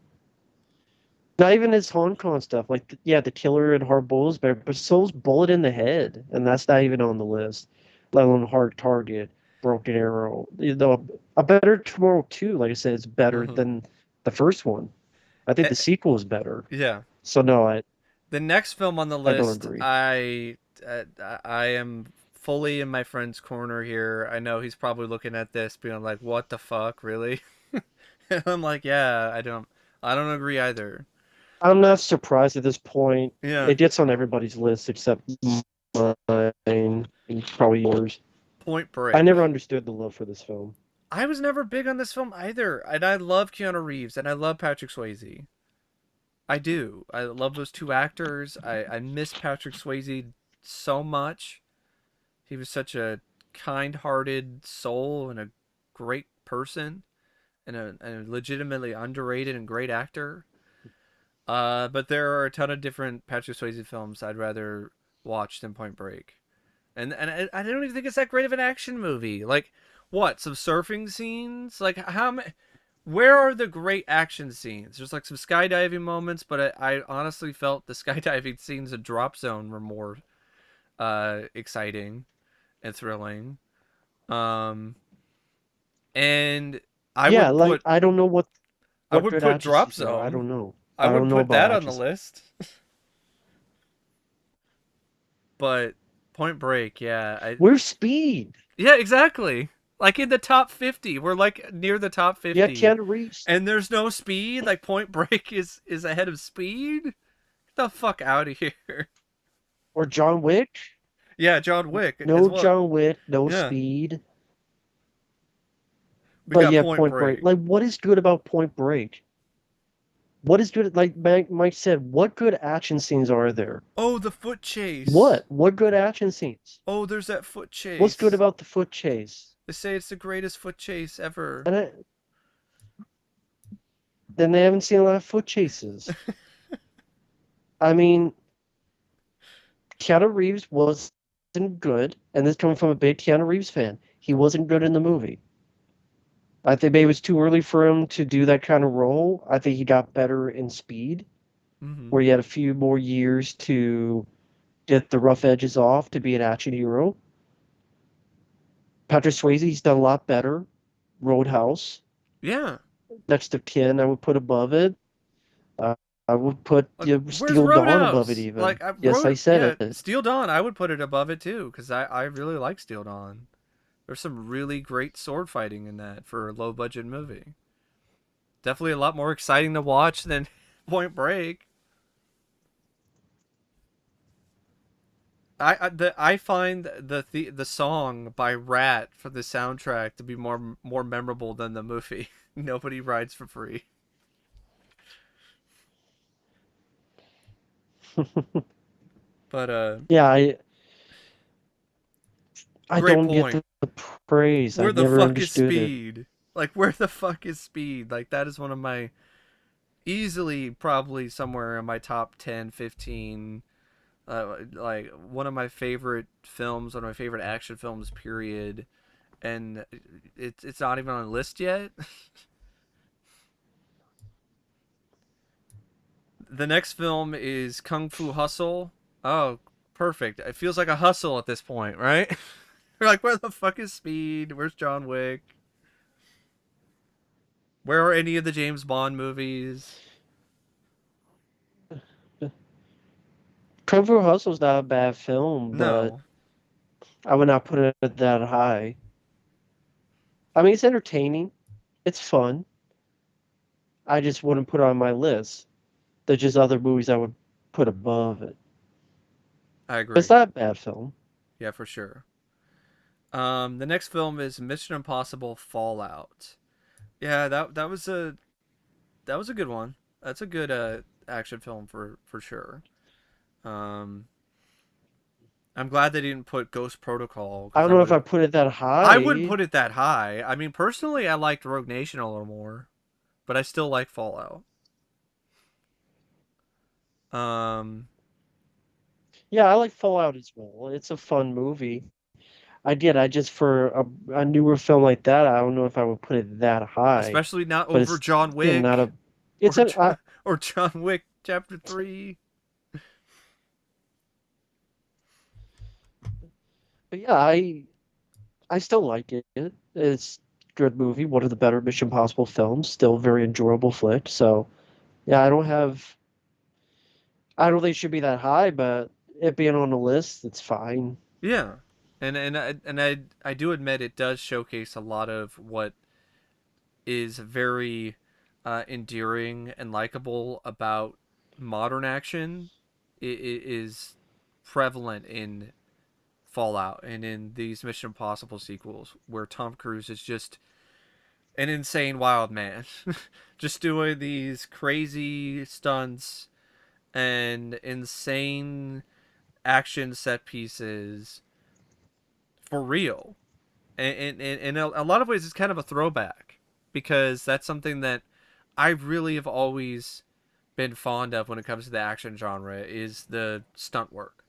not even his Hong Kong stuff. Like, yeah, The Killer and Hard Bullet is better, but so's Bullet in the Head, and that's not even on the list. Let alone Hard Target, Broken Arrow. You know, A Better Tomorrow 2, like I said, is better Mm-hmm. than the first one. I think the sequel is better. Yeah. So no, The next film on the I don't list, agree. I am fully in my friend's corner here. I know he's probably looking at this, being like, "What the fuck, really?" And I'm like, "Yeah, I don't agree either." I'm not surprised at this point. Yeah. It gets on everybody's list except mine and probably yours. Point I never Break. understood the love for this film. I was never big on this film either, and I love Keanu Reeves and I love Patrick Swayze. I do. I love those two actors. I miss Patrick Swayze so much. He was such a kind-hearted soul and a great person and a legitimately underrated and great actor. But there are a ton of different Patrick Swayze films I'd rather watch than Point Break. And I don't even think it's that great of an action movie. Like, what? Some surfing scenes? Like, how many? Where are the great action scenes? There's like some skydiving moments, but I honestly felt the skydiving scenes in Drop Zone were more exciting and thrilling. Um, and I Yeah, would like put I what would good put action Drop scenes there are. I Zone. don't know. I I would don't know put about that on action the scenes. list. But Point Break, Where's Speed? yeah, exactly. Like in the top 50, we're like near the top Yeah, 50, Keanu Reeves. and there's no Speed. Like Point Break is ahead of Speed. Get the fuck out of here. Or John Wick. Yeah, John Wick as No well. John Wick, no Yeah, Speed. we But got yeah, Point Point Break. Break. Like, what is good about Point Break? What is good? Like Mike said, what good action scenes are there? Oh, the foot chase. What? What good action scenes? Oh, there's that foot What's good chase. about the foot chase? They say it's the greatest foot chase ever. And then they haven't seen a lot of foot chases. I mean, Keanu Reeves wasn't good, and this coming from a big Keanu Reeves fan. He wasn't good in the movie. I think maybe it was too early for him to do that kind of role. I think he got better in Speed, Mm-hmm. where he had a few more years to get the rough edges off to be an action hero. Patrick Swayze, he's done a lot better. Roadhouse, Yeah. next to Ken, I would put above it. Uh, I would put Like, where's Steel Dawn above it Roadhouse? even. Like, I Yes, I wrote, said yeah, it. Steel Dawn. I would put it above it too, because I really like Steel Dawn. There's some really great sword fighting in that for a low budget movie. Definitely a lot more exciting to watch than Point Break. I find the song by Rat for the soundtrack to be more memorable than the movie. Nobody rides for free. But Yeah, I great don't get point. the praise. I Where the never fuck is understood it. Speed? Like, where the fuck is Speed? Like, that is one of my easily probably somewhere in my top 10, 15. Like one of my favorite films, one of my favorite action films, period. And it's not even on a list yet. The next film is Kung Fu Hustle. Oh, perfect. It feels like a hustle at this point, right? You're like, where the fuck is Speed? Where's John Wick? Where are any of the James Bond movies? Kung Fu Hustle's not a bad film, but No, I would not put it that high. I mean, it's entertaining. It's fun. I just wouldn't put it on my list. There's just other movies I would put above it. I But it's agree. not a bad film. Yeah, for sure. The next film is Mission Impossible Fallout. Yeah, that was a good one. That's a good action film for sure. Um, I'm glad they didn't put Ghost Protocol I because don't I know would if I have. put it that I wouldn't high. put it that high. I mean, personally, I liked Rogue Nation a little more, but I still like Fallout. Um, Yeah, I like Fallout as well. It's a fun movie. I did. I just for a newer film like that, I don't know if I would put it that high. Especially not But over it's John still not Wick a. It's an. Or John Wick Chapter 3. But yeah, I still like it. It's a good movie. One of the better Mission Possible films. Still very enjoyable flick. So yeah, I don't have. I don't think it should be that high, but it being on the list, it's fine. Yeah. And I do admit it does showcase a lot of what is very endearing and likable about modern action. It is prevalent in Fallout and in these Mission Impossible sequels, where Tom Cruise is just an insane wild man, just doing these crazy stunts and insane action set pieces for real. And in a lot of ways, it's kind of a throwback because that's something that I really have always been fond of when it comes to the action genre is the stunt work,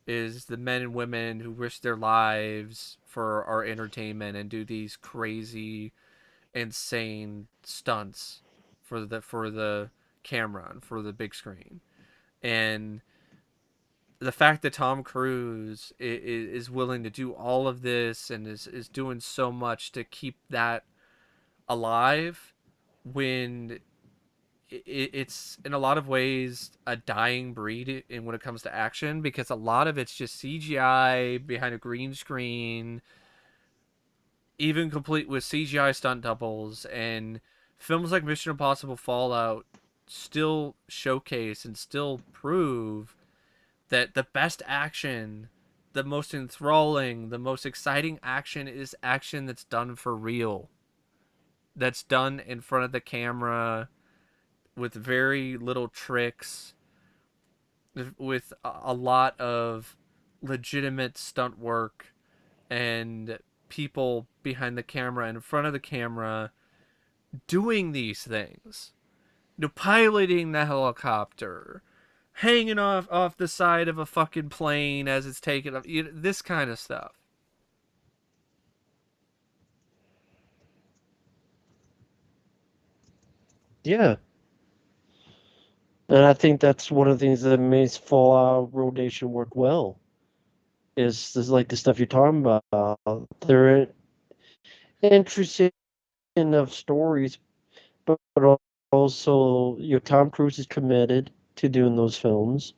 is the men and women who risk their lives for our entertainment and do these crazy, insane stunts for the camera and for the big screen. And the fact that Tom Cruise is willing to do all of this and is doing so much to keep that alive when it's in a lot of ways a dying breed in when it comes to action because a lot of it's just CGI behind a green screen, even complete with CGI stunt doubles. And films like Mission Impossible Fallout still showcase and still prove that the best action, the most enthralling, the most exciting action is action that's done for real. That's done in front of the camera with very little tricks, with a lot of legitimate stunt work and people behind the camera and in front of the camera doing these things. You know, piloting the helicopter, hanging off the side of a fucking plane as it's taken up. You know, this kind of stuff. Yeah, and I think that's one of the things that makes Fallout Rotation work well. Is like the stuff you're talking about. They're interesting enough stories, but also Tom Cruise is committed to doing those films.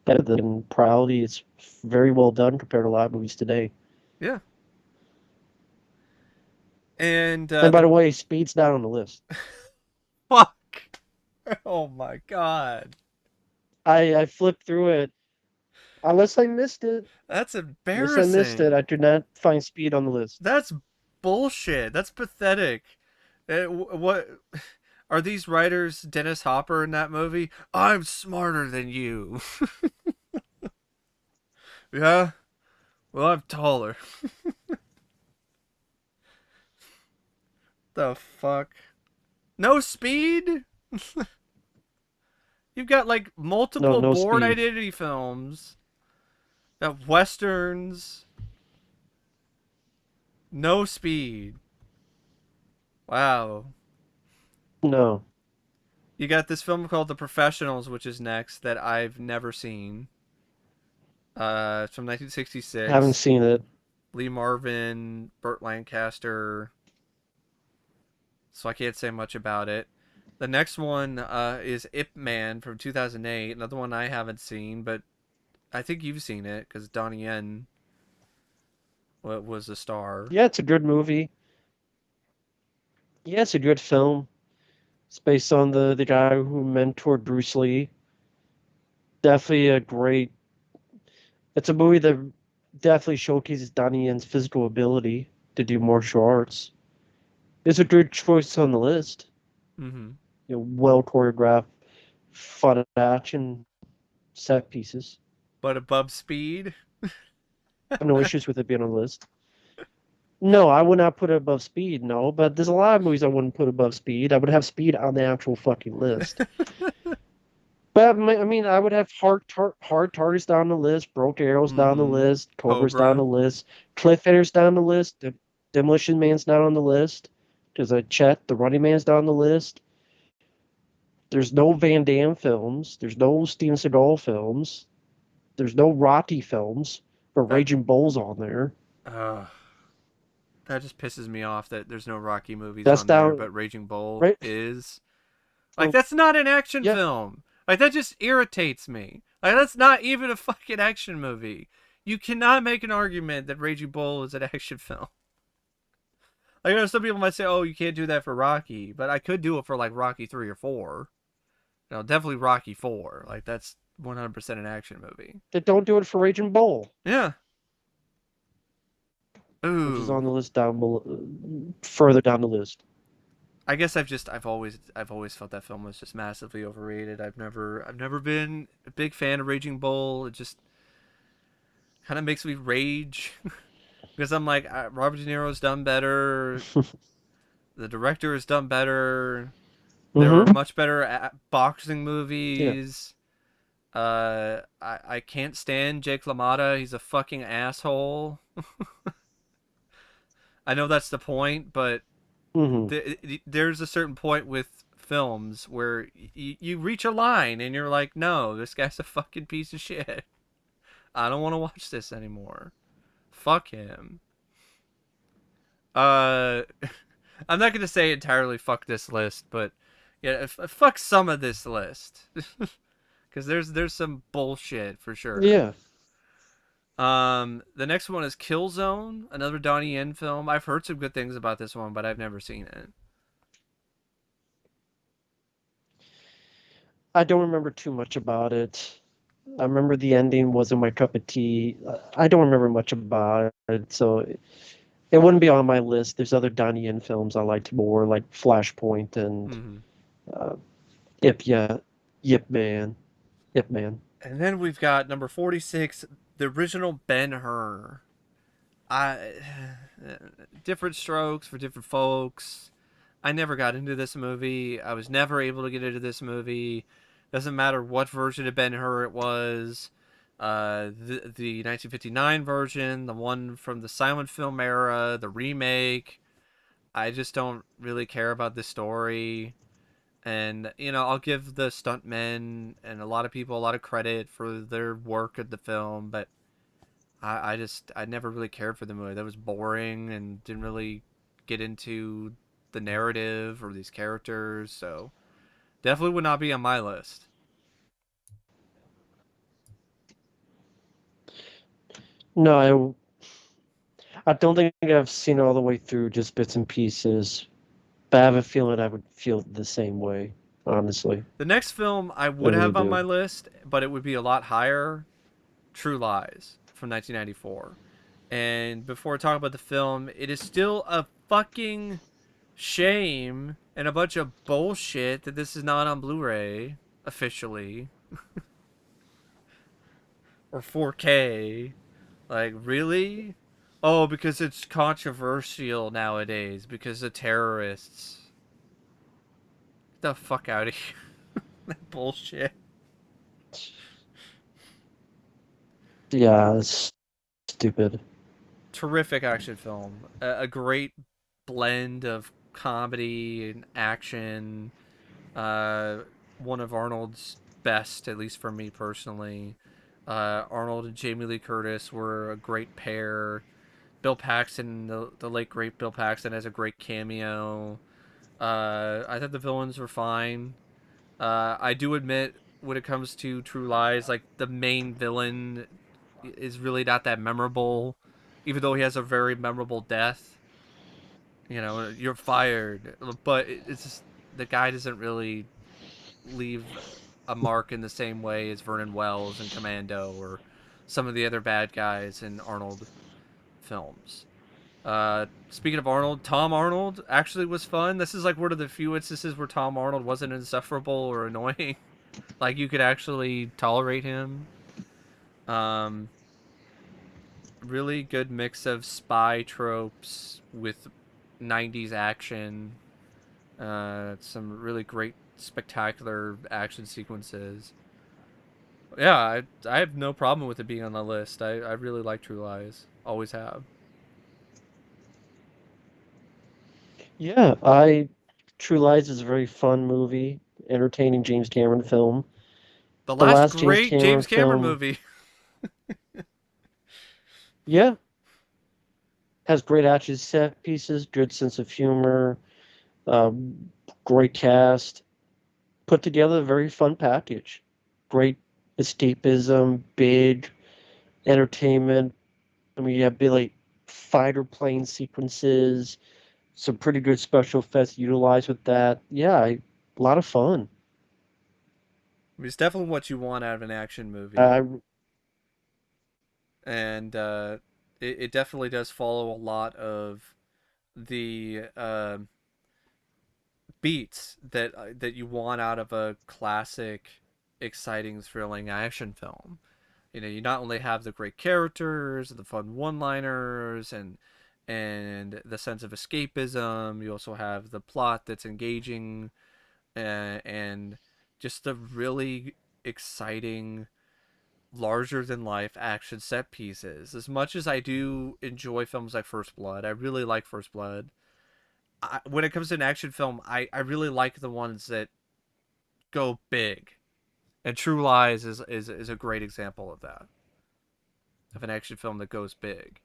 Better than Proudly, it's very well done compared to a lot of movies today. Yeah. And And by the the way, Speed's not on the list. fuck. Oh my god. I flipped through it. Unless I missed it. That's Unless I missed it. embarrassing. I did not find Speed on the list. That's bullshit. That's pathetic. What are these writers Dennis Hopper in that movie? I'm smarter than you. Yeah. Well, I'm taller. The fuck? No speed? You've got like No, multiple no Bourne Speed. Identity films, got westerns, no speed. Wow. No. You got this film called The Professionals, which is next that I've never seen. It's from Haven't 1966. seen it. Lee Marvin, Burt Lancaster. so I can't say much about it. The next one is Ip Man from 2008, another one I haven't seen, but I think you've seen it because Donnie Yen was the star. Yeah, it's a good movie. Yeah, it's a good film. It's based on the guy who mentored Bruce Lee. Definitely a great. It's a movie that definitely showcases Donnie Yen's physical ability to do martial arts. It's a good choice on the list. Mm-hmm. Well choreographed, fun action set pieces. But above speed. I have no issues with it being on the list. No, I would not put it above Speed. No, but there's a lot of movies I wouldn't put above Speed. I would have Speed on the actual fucking list. But I mean, I would have hard targets down the list, broke arrows down the Mm-hmm. list, Cobra's down Cobra. the list, Cliffhangers down the list, Demolition Man's not on the list. There's a Chet, the Running Man's down the list. There's no Van Damme films. There's no Steven Seagal films. There's no Rocky films. But That Raging Bull's on there. uh, that just pisses me off that there's no Rocky movies That's on there, down but Raging Bull right. is. Like So that's not an action yeah, film. Like that just irritates me. Like that's not even a fucking action movie. You cannot make an argument that Raging Bull is an action film. Like, I know some people might say, "Oh, you can't do that for Rocky," but I could do it for like Rocky 3 or 4. Definitely Rocky 4. Like that's 100% an action movie. they don't do it for Raging Bull, Yeah. which is on Ooh. the list down below, further down the list. I guess I've always felt that film was just massively overrated. I've never been a big fan of Raging Bull. It just kind of makes me rage because I'm like Robert De Niro's done better. The director has done better. There are Mm-hmm. much better boxing Yeah. movies. I can't stand Jake LaMotta. He's a fucking asshole. I know that's the point, but Mm-hmm. there's a certain point with films where you reach a line and you're like, no, this guy's a fucking piece of shit. I don't want to watch this anymore. Fuck him. Uh, I'm not gonna say entirely fuck this list, but yeah, fuck some of this list because there's some bullshit for sure. Yeah. The next one is Killzone, another Donnie Yen film. I've heard some good things about this one, but I've never seen it. I don't remember too much about it. I remember the ending wasn't my cup of tea. I don't remember much about it, so it wouldn't be on my list. There's other Donnie Yen films I liked more, like Flashpoint and Mm-hmm. uh, Yip Yeah, Yip Man, Yip Man. And then we've got number 46, the original Ben Hur. I different strokes for different folks. I never got into this movie. I was never able to get into this movie. Doesn't matter what version of Ben Hur it was. The 1959 version, the one from the silent film era, the remake. I just don't really care about this story. And I'll give the stuntmen and a lot of people a lot of credit for their work at the film, but I never really cared for the movie. That was boring and didn't really get into the narrative or these characters, so definitely would not be on my list. No, I don't think I've seen it all the way through, just bits and pieces. But I have a feeling I would feel the same way, honestly. The next film I I would really have on my do. list, but it would be a lot higher. True Lies from 1994. And before I talk about the film, it is still a fucking shame and a bunch of bullshit that this is not on Blu-ray officially or 4K. Like, really? Oh, because it's controversial nowadays because of terrorists. Get the fuck out of here. That bullshit. Yeah, it's stupid. Terrific action film. A great blend of comedy and action. Uh, One of Arnold's best, at least for me personally. Arnold and Jamie Lee Curtis were a great pair. Bill Paxton, the late great Bill Paxton, has a great cameo. I thought the villains were fine. I do admit, when it comes to True Lies, like the main villain is really not that memorable, even though he has a very memorable death. You know, you're fired, but it's just the guy doesn't really leave a mark in the same way as Vernon Wells in Commando or some of the other bad guys in Arnold films. Speaking of Arnold, Tom Arnold actually was fun. This is like one of the few instances where Tom Arnold wasn't insufferable or annoying. Like you could actually tolerate him. Um, really good mix of spy tropes with 90s action. Some really great, spectacular action sequences. Yeah, I have no problem with it being on the list. I really like True Lies. Always have. Yeah, I True Lies is a very fun movie, entertaining James Cameron film. The The last last James great Cameron James Cameron film, movie. yeah, has great action set pieces, good sense of humor, um, great cast, put together a very fun package. Great escapism, big entertainment. I mean, you have Billy fighter plane sequences, some pretty good special effects utilized with that. Yeah, a lot of fun. It's definitely what you want out of an action movie, I and it definitely does follow a lot of the beats that you want out of a classic, exciting, thrilling action film. You know, you not only have the great characters, the fun one-liners, and the sense of escapism. You also have the plot that's engaging, and just the really exciting, larger than life action set pieces. As much as I do enjoy films like First Blood, I really like First Blood. When it comes to an action film, I really like the ones that go big. And True Lies is a great example of that, of an action film that goes big.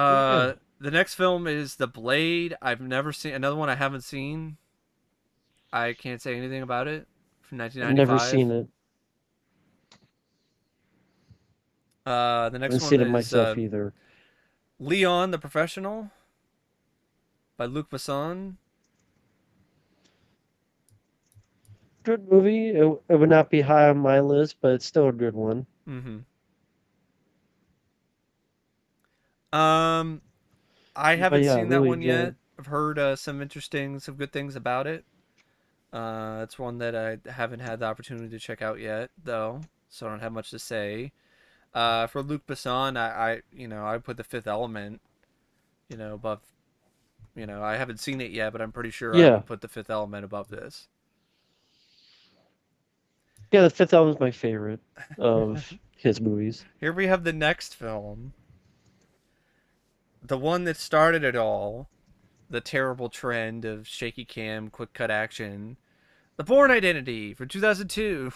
yeah, The next film is The Blade. I've never seen another one I haven't seen. I can't say anything about it. From I've never 1995. seen it. The I haven't next one seen it is myself either. Leon the Professional by Luc Besson. Good movie. It would not be high on my list, but it's still a good one. Mm-hmm. Um, I But haven't yeah, seen that really one yet. good. I've heard some good things about it. It's one that I haven't had the opportunity to check out yet, though, so I don't have much to say. For Luc Besson, I put The Fifth Element, above. I haven't seen it yet, but I'm pretty sure I Yeah, would put The Fifth Element above this. yeah. The Fifth Element is my favorite of his movies. Here we have the next film, the one that started it all, the terrible trend of shaky cam, quick cut action, The Bourne Identity from 2002.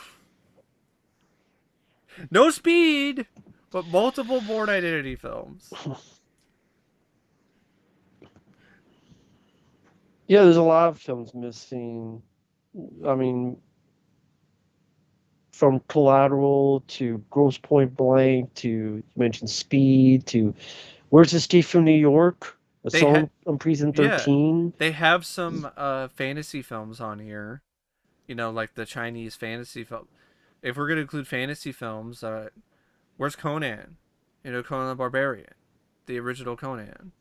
No speed, but multiple Bourne Identity films. Yeah, there's a lot of films missing. I mean, from Collateral to Gross Point Blank to you mentioned Speed to Where's the Steve from New York? They had, Assault on Prison yeah, 13. they have some fantasy films on here. Like the Chinese fantasy film. If we're gonna include fantasy films, where's Conan? Conan the Barbarian, the original Conan.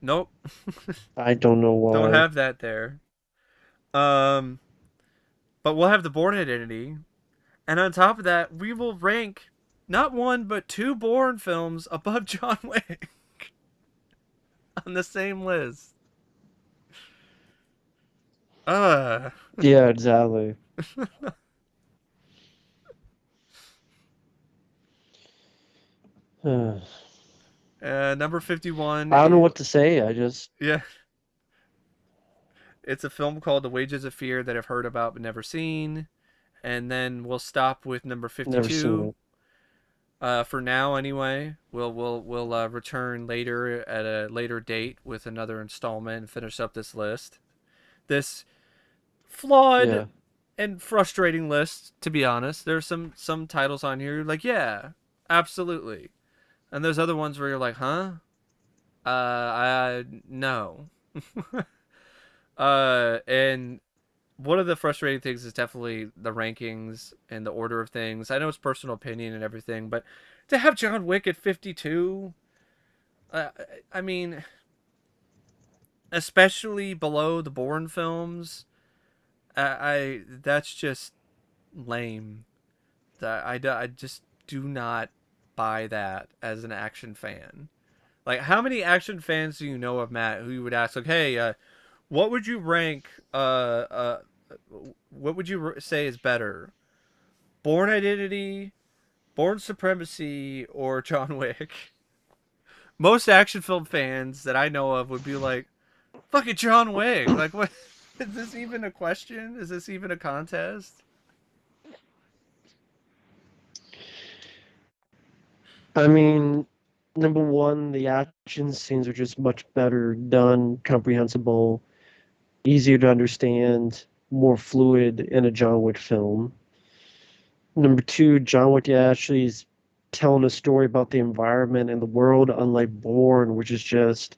Nope, I don't know don't why. have that there. Um, but we'll have the Bourne Identity, and on top of that, we will rank not one but two Bourne films above John Wick on the same list. Uh, Yeah, exactly. I Number 51. don't know what to say. I just Yeah, it's a film called The Wages of Fear that I've heard about but never seen. And then we'll stop with number never seen 52, it. For now, anyway, we'll return later at a later date with another installment and finish up this list. This flawed Yeah. and frustrating list, to be honest. There's some titles on here you're like, yeah, absolutely, and there's other ones where you're like, huh, I no. And one of the frustrating things is definitely the rankings and the order of things. I know it's personal opinion and everything, but to have John Wick at 52, uh, I mean, especially below the Bourne films, I that's just lame. I just do not buy that as an action fan. Like, how many action fans do you know of, Matt, who you would ask, like, hey, what would you rank? What would you say is better, Born Identity, Born Supremacy, or John Wick? Most action film fans that I know of would be like, "Fucking John Wick!" Like, what? Is this even a question? Is this even a contest? I mean, number one, the action scenes are just much better done, comprehensible, easier to understand, more fluid in a John Wick film. Number two, John Wick actually is telling a story about the environment and the world, unlike Bourne, which is just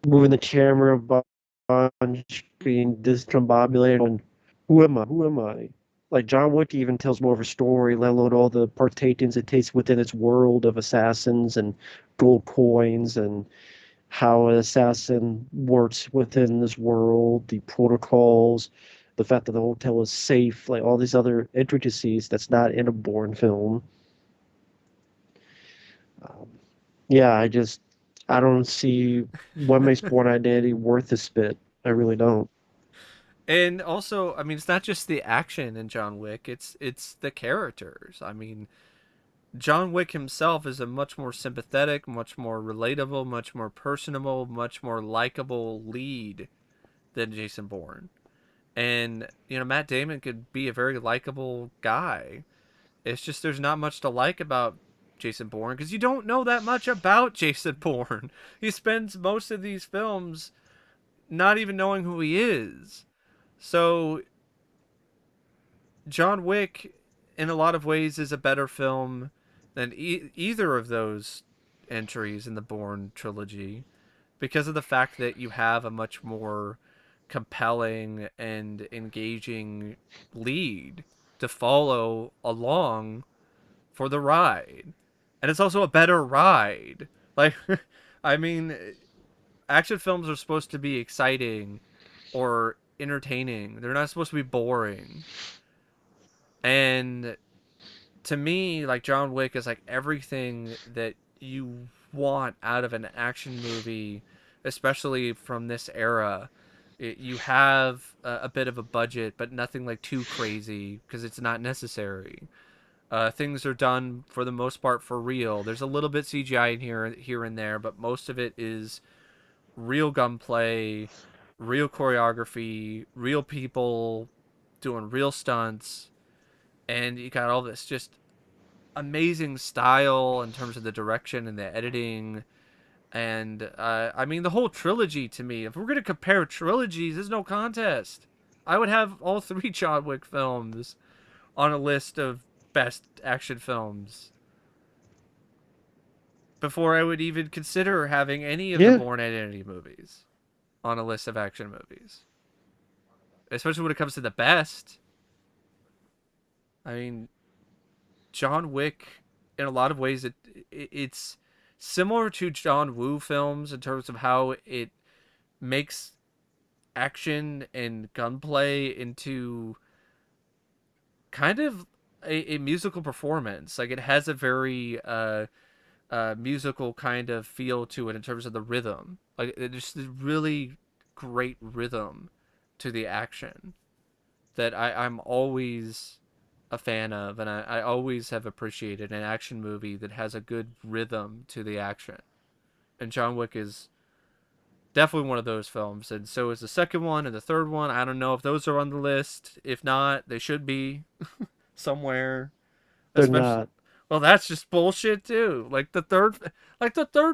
moving the camera a bunch, being discombobulated. And who am I? Who am I? Like John Wick even tells more of a story, let alone all the partakings it takes within its world of assassins and gold coins and how an assassin works within this world, the protocols, the fact that the hotel is safe, like all these other intricacies that's not in a Bourne film. Um, yeah, I don't see what makes Bourne Identity worth the spit. I really don't. And also, I mean, it's not just the action in John Wick; it's the characters. I mean, John Wick himself is a much more sympathetic, much more relatable, much more personable, much more likable lead than Jason Bourne. And Matt Damon could be a very likable guy. It's just there's not much to like about Jason Bourne because you don't know that much about Jason Bourne. He spends most of these films not even knowing who he is. So John Wick, in a lot of ways, is a better film than either of those entries in the Bourne trilogy because of the fact that you have a much more compelling and engaging lead to follow along for the ride. And it's also a better ride. Like, I mean, action films are supposed to be exciting or entertaining, they're not supposed to be boring. And to me, like, John Wick is like everything that you want out of an action movie, especially from this era. You have a bit of a budget, but nothing like too crazy because it's not necessary. Things are done for the most part for real. There's a little bit CGI in here and there, but most of it is real gunplay, real choreography, real people doing real stunts, and you got all this just amazing style in terms of the direction and the editing. And I mean, the whole trilogy to me, if we're going to compare trilogies, there's no contest. I would have all three John Wick films on a list of best action films before I would even consider having any of the Yeah, Bourne Identity movies on a list of action movies. Especially when it comes to the best. I mean, John Wick, in a lot of ways, it's similar to John Woo films in terms of how it makes action and gunplay into kind of a musical performance. Like, it has a very musical kind of feel to it in terms of the rhythm. Like, there's this really great rhythm to the action that I'm always a fan of, and I always have appreciated an action movie that has a good rhythm to the action. And John Wick is definitely one of those films, and so is the second one and the third one. I don't know if those are on the list. If not, they should be somewhere. they're Especially, not. Well, that's just bullshit too. Like the third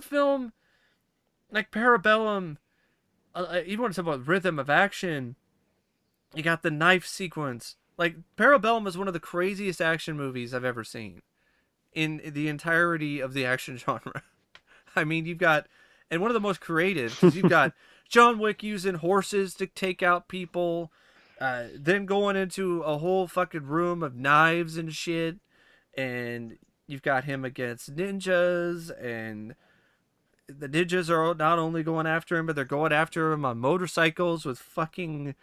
film, like Parabellum. Even when it's about rhythm of action, you got the knife sequence. Like Parabellum is one of the craziest action movies I've ever seen in the entirety of the action genre. I mean, you've got, and one of the most creative, because you've got John Wick using horses to take out people, then going into a whole fucking room of knives and shit, and you've got him against ninjas, and the ninjas are not only going after him, but they're going after him on motorcycles with fucking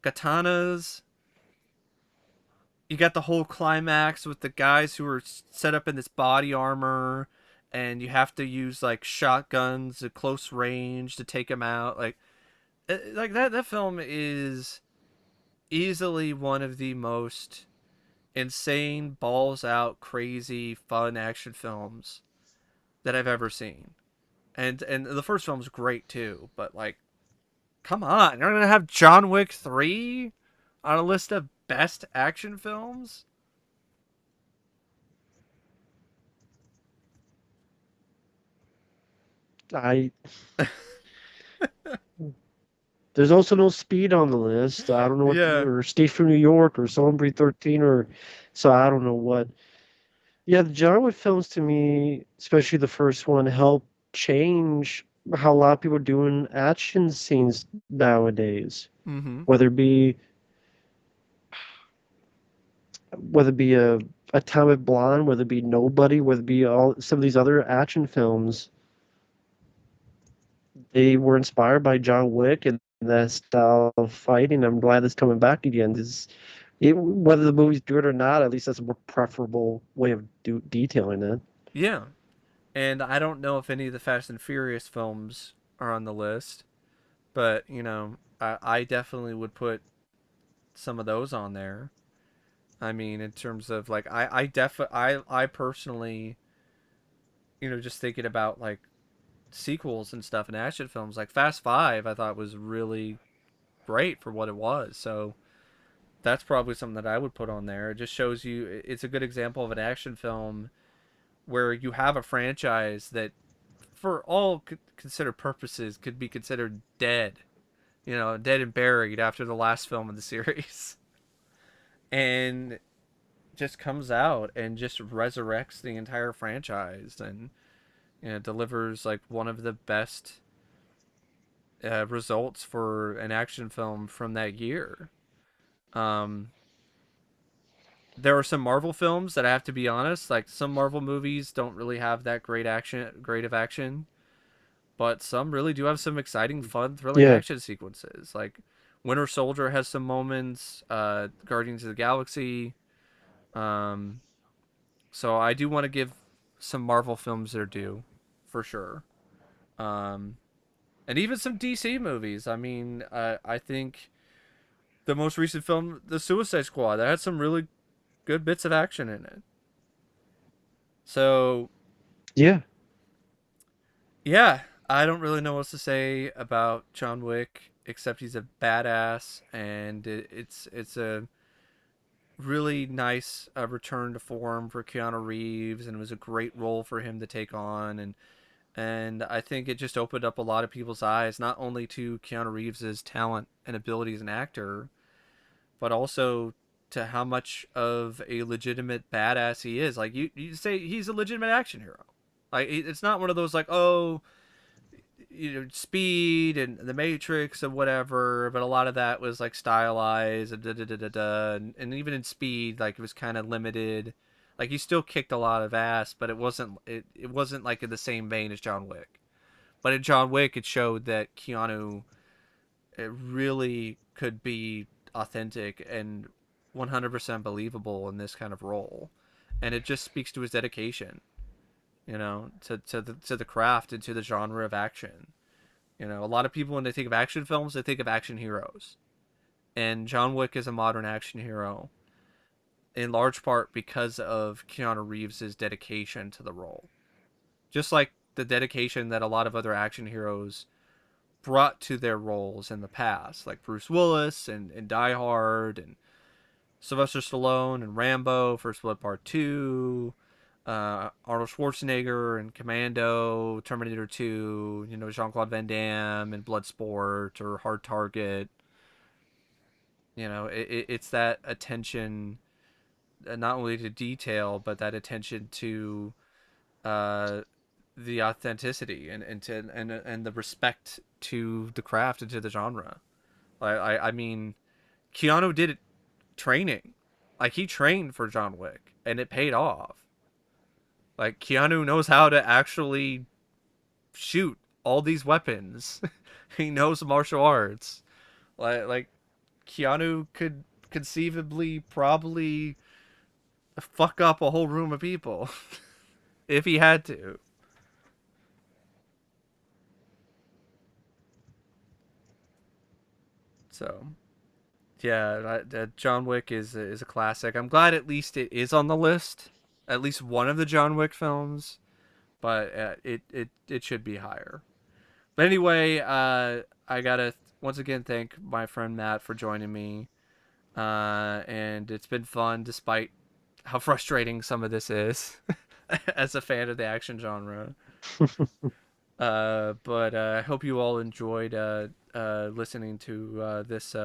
katanas. You got the whole climax with the guys who are set up in this body armor, and you have to use like shotguns at close range to take them out. Like that film is easily one of the most insane, balls out, crazy, fun action films that I've ever seen. And the first film's great too, but like, come on, you're gonna have John Wick 3 on a list of best action films? I There's also no Speed on the list. I don't know what, Yeah. or Escape from New York, or Celebrity 13, or so I don't know what. Yeah, the John Wick films to me, especially the first one, helped change how a lot of people are doing action scenes nowadays. Mm-hmm. Whether it be whether it be a Atomic Blonde, whether it be Nobody, whether it be all some of these other action films, they were inspired by John Wick and that style of fighting. I'm glad it's coming back again. Whether the movies do it or not, at least that's a more preferable way of detailing it. Yeah. And I don't know if any of the Fast and Furious films are on the list, but I definitely would put some of those on there. I mean, in terms of like, I personally, just thinking about like sequels and stuff and action films, like Fast Five, I thought was really great for what it was. So that's probably something that I would put on there. It just shows you it's a good example of an action film where you have a franchise that, for all considered purposes, could be considered dead. Dead and buried after the last film in the series, and just comes out and just resurrects the entire franchise and delivers like one of the best results for an action film from that year. Um, there are some Marvel films that I have to be honest, like some Marvel movies don't really have that great of action, but some really do have some exciting, fun, thrilling Yeah, action sequences. Like Winter Soldier has some moments. Guardians of the Galaxy. Um, so I do want to give some Marvel films their due, for sure. Um, and even some DC movies. I mean, I think the most recent film, The Suicide Squad, that had some really good bits of action in it. So yeah, yeah, I don't really know what else to say about John Wick except he's a badass, and it's a really nice return to form for Keanu Reeves, and it was a great role for him to take on, and I think it just opened up a lot of people's eyes, not only to Keanu Reeves's talent and ability as an actor, but also to how much of a legitimate badass he is. Like you say, he's a legitimate action hero. Like it's not one of those like, oh, Speed and the Matrix and whatever, but a lot of that was like stylized and da da da da da. And even in Speed, like it was kind of limited. Like he still kicked a lot of ass, but it wasn't like in the same vein as John Wick. But in John Wick, it showed that Keanu, it really could be authentic and 100% believable in this kind of role, and it just speaks to his dedication, to the craft and to the genre of action. A lot of people, when they think of action films, they think of action heroes. And John Wick is a modern action hero, in large part because of Keanu Reeves' dedication to the role. Just like the dedication that a lot of other action heroes brought to their roles in the past, like Bruce Willis and Die Hard and Sylvester Stallone and Rambo, First Blood Part 2. Arnold Schwarzenegger and Commando, Terminator 2, Jean-Claude Van Damme and Bloodsport or Hard Target. It's that attention, not only to detail, but that attention to uh, the authenticity and the respect to the craft and to the genre. I mean, Keanu did training, like he trained for John Wick, and it paid off. Like Keanu knows how to actually shoot all these weapons. He knows martial arts. Like Keanu could conceivably probably fuck up a whole room of people if he had to. So yeah, John Wick is a classic. I'm glad at least it is on the list. At least one of the John Wick films, but it should be higher. But anyway, I gotta once again thank my friend Matt for joining me, and it's been fun despite how frustrating some of this is as a fan of the action genre. But I hope you all enjoyed listening to this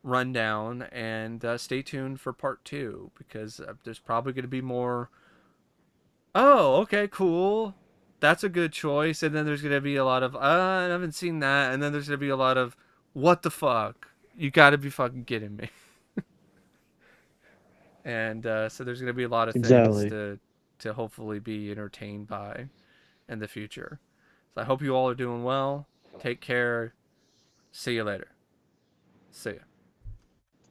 rundown, and stay tuned for part two because there's probably going to be more. Oh, okay, cool. That's a good choice. And then there's going to be a lot of, I haven't seen that. And then there's going to be a lot of, what the fuck? You got to be fucking kidding me. And so there's going to be a lot of things Exactly. to hopefully be entertained by in the future. So I hope you all are doing well. Take care. See you later. See ya.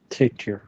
Take care.